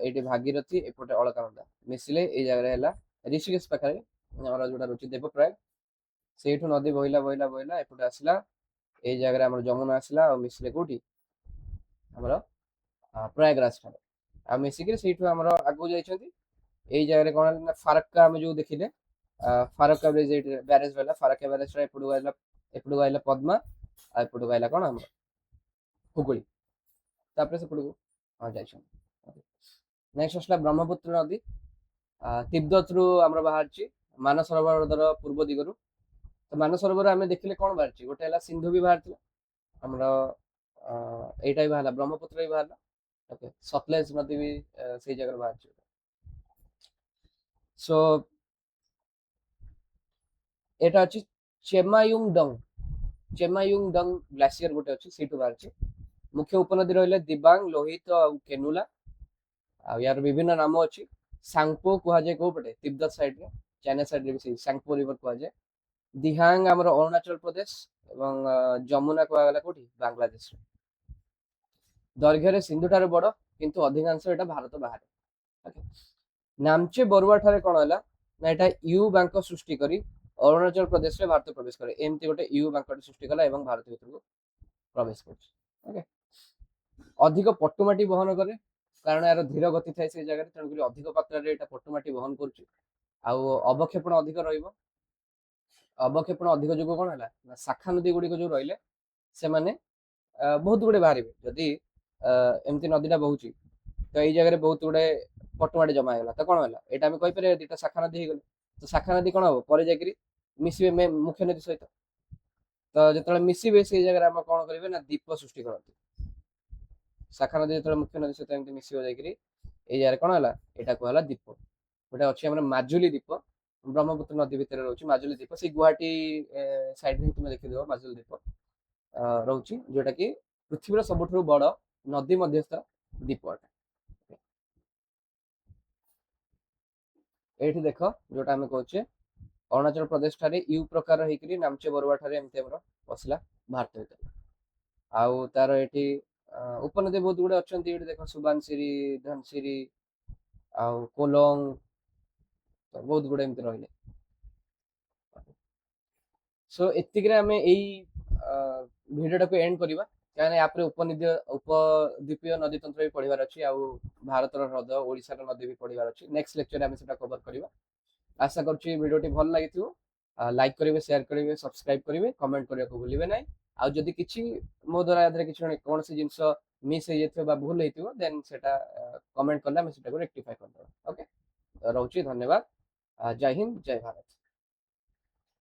ଏଇଠି ଭାଗୀରଥୀ ଏପଟେ ଅଳକାନନ୍ଦା ମିଶିଲେ ଏଇ ଜାଗାରେ ହେଲା ଋଷିକେଶ ପାଖରେ ଆମର ଯୋଉଟା ରହୁଛି ଦେବପ୍ରୟାଗ। ସେଇଠୁ ନଦୀ ବହିଲା ବହିଲା ବହିଲା ଏପଟେ ଆସିଲା, ଏଇ ଜାଗାରେ ଆମର ଯମୁନା ଆସିଲା ଆଉ ମିଶିଲେ କୋଉଠି ଆମର ପ୍ରୟାଗରାଜ ଠାରେ, ଆଉ ମିଶିକି ସେଇଠୁ ଆମର ଆଗକୁ ଯାଇଛନ୍ତି। ଏଇ ଜାଗାରେ କଣ ହେଲା ନା ଫାରାକ୍କା ଆମେ ଯୋଉ ଦେଖିଲେ ଫାରାକ୍କା ବ୍ରିଜ ଏଇଠି ବ୍ୟାରେଜ ରହିଲା, ଫାରାକ୍କା ବ୍ୟାରେଜ ଏପଟକୁ ଆଇଲା ପଦ୍ମା, ଆଉ ଏପଟକୁ ଆଇଲା କଣ ଆମର ହୁଗୁଳି, ତାପରେ ସେପଟକୁ ଯାଇଛନ୍ତି। ନେକ୍ସଟ ଆସିଲା ବ୍ରହ୍ମପୁତ୍ର ନଦୀ, ତିବ୍ଦତରୁ ଆମର ବାହାରିଛି ମାନସରୋବର ହ୍ରଦର ପୂର୍ବ ଦିଗରୁ। ତ ମାନସରୋବର ଆମେ ଦେଖିଲେ କଣ ବାହାରିଛି, ଗୋଟେ ହେଲା ସିନ୍ଧୁ ବି ବାହାରିଥିଲା ଆମର, ଏଇଟା ବି ବାହାରିଲା, ବ୍ରହ୍ମପୁତ୍ର ବି ବାହାରିଲା। ଓକେ, ସତଲେଜ ନଦୀ ବି ସେଇ ଜାଗାରେ ବାହାରିଛି। ସୋ এটা ଅଛି ଚେମାୟୁଙ୍ଗଡଙ୍ଗ ଗ୍ଲାସିୟର ଗୋଟେ ଅଛି, ସେଇଠୁ ବାହାରିଛି। ମୁଖ୍ୟ ଉପନଦୀ ରହିଲେ ଦିବାଙ୍ଗ, ଲୋହିତ ଆଉ କେନୁଲା, ଆଉ ୟାର ବିଭିନ୍ନ ନାମ ଅଛି। ସାଙ୍ଗପୋ କୁହାଯାଏ କୋଉ ପଟେ ତିବ୍ଦତ ସାଇଡରେ, ଚାଇନା ସାଇଡରେ ବି ସେଇ ସାଙ୍ଗପୋ ରିଭର କୁହାଯାଏ। ଦିହାଙ୍ଗ ଆମର ଅରୁଣାଚଳ ପ୍ରଦେଶ, ଏବଂ ଯମୁନା କୁହାଗଲା କୋଉଠି ବାଂଲାଦେଶରେ। ଦୈର୍ଘ୍ୟରେ ସିନ୍ଧୁ ଠାରୁ ବଡ, କିନ୍ତୁ ଅଧିକାଂଶ ଏଟା ଭାରତ ବାହାରେ। ନାମଚେ ବରୁଆ ଠାରେ କଣ ହେଲା ନା ଏଟା ୟୁ ବାଙ୍କ ସୃଷ୍ଟି କରି ଅରୁଣାଚଳ ପ୍ରଦେଶରେ ଭାରତ ପ୍ରବେଶ କରେ, ଏମିତି ଗୋଟେ ୟୁ ବାଙ୍କଟି ସୃଷ୍ଟି କଲା ଏବଂ ଭାରତ ଭିତରକୁ ପ୍ରବେଶ କରୁଛି। ଓକେ, ଅଧିକ ପଟୁମାଟି ବହନ କରେ କାରଣ ଏହାର ଧୀର ଗତି ଥାଏ ସେଇ ଜାଗାରେ, ତେଣୁକରି ଅଧିକ ମାତ୍ରାରେ ଏଟା ପଟୁମାଟି ବହନ କରୁଛି। ଆଉ ଅବକ୍ଷେପଣ ଅଧିକ ରହିବ। ଅବକ୍ଷେପଣ ଅଧିକ ଯୋଗୁଁ କଣ ହେଲା ନା ଶାଖା ନଦୀ ଗୁଡିକ ଯୋଉ ରହିଲେ ସେମାନେ ବହୁତ ଗୁଡେ ବାହାରିବେ। ଯଦି ଏମିତି ନଦୀଟା ବହୁଛି ତ ଏଇ ଜାଗାରେ ବହୁତ ଗୁଡେ ପଟୁମାଟି ଜମା ହେଇଗଲା, ତ କଣ ହେଲା ଏଇଟା ଆମେ କହିପାରିବା ଦିଟା ଶାଖା ନଦୀ ହେଇଗଲେ। ତ ଶାଖା ନଦୀ କଣ ହବ ପରେ ଯାଇକିରି ମିଶିବେ ମୁଖ୍ୟ ନଦୀ ସହିତ, ତ ଯେତେବେଳେ ମିଶିବେ ସେଇ ଜାଗାରେ ଆମେ କଣ କରିବେ ନା ଦ୍ୱୀପ ସୃଷ୍ଟି କରନ୍ତି। ଶାଖା ନଦୀ ଯେତେବେଳେ ମୁଖ୍ୟ ନଦୀ ସହିତ ଏମିତି ମିଶିବ ଯାଇକିରି ଏଇ ଜାଗାରେ କଣ ହେଲା ଏଇଟା କୁହାହେଲା ଦ୍ୱୀପ। ଗୋଟେ ଅଛି ଆମର ମାଜୁଲି ଦ୍ୱୀପ, ବ୍ରହ୍ମପୁତ୍ର ନଦୀ ଭିତରେ ରହୁଛି ମାଜୁଲି ଦ୍ୱୀପ, ସେଇ ଗୁଆହାଟୀ ସାଇଡରେ ତୁମେ ଦେଖିଦେବ ମାଜୁଲି ଦ୍ୱୀପ ରହୁଛି, ଯୋଉଟା କି ପୃଥିବୀର ସବୁଠାରୁ ବଡ ନଦୀ ମଧ୍ୟସ୍ଥ ଦ୍ୱୀପ ଅଟେ। ଏଇଠି ଦେଖ ଯୋଉଟା ଆମେ କହୁଛେ ଅରୁଣାଚଳ ପ୍ରଦେଶ ଠାରେ ୟୁ ପ୍ରକାର ହେଇକରି ନାମଚେ ବରୁଆ ଠାରେ ଏମିତି ଆମର ବସିଲା ଭାରତ ଭିତରେ। ଆଉ ତାର ଏଠି ଉପନଦୀ ବହୁତ ଗୁଡେ ଅଛନ୍ତି, ଏଠି ଦେଖ ସୁବାନସିରି, ଧନସିରି ଆଉ କୋଲଙ୍ଗ, ବହୁତ ଗୁଡେ ଏମିତି ରହିଲେ। ସୋ ଏତିକିରେ ଆମେ ଏଇ ଭିଡିଓଟାକୁ ଏଣ୍ଡ କରିବା, କାହିଁକିନା ୟାପରେ ଉପଦ୍ୱୀପୀୟ ନଦୀ ତନ୍ତ୍ର ବି ପଢିବାର ଅଛି, ଆଉ ଭାରତର ହ୍ରଦ ଓଡିଶାର ନଦୀ ବି ପଢିବାର ଅଛି। ନେକ୍ସଟ ଲେକ୍ଚରରେ ଆମେ ସେଟା କଭର କରିବା। ଆଶା କରୁଛି ଭିଡିଓଟି ଭଲ ଲାଗିଥିବ। ଲାଇକ୍ କରିବେ, ସେୟାର କରିବେ, ସବସ୍କ୍ରାଇବ କରିବେ, କମେଣ୍ଟ କରିବାକୁ ଭୁଲିବେ ନାହିଁ। ଆଉ ଯଦି କିଛି ମୋ ଦ୍ୱାରା ଏଥିରେ କିଛି କୌଣସି ଜିନିଷ ମିସ୍ ହେଇଯାଇଥିବ ବା ଭୁଲ ହେଇଥିବ ଦେନ୍ ସେଟା କମେଣ୍ଟ କଲେ ଆମେ ସେଟାକୁ ରେକ୍ଟିଫାଏ କରିଦେବା। ଓକେ, ରହୁଛି, ଧନ୍ୟବାଦ। ଜୟ ହିନ୍ଦ, ଜୟ ଭାରତ।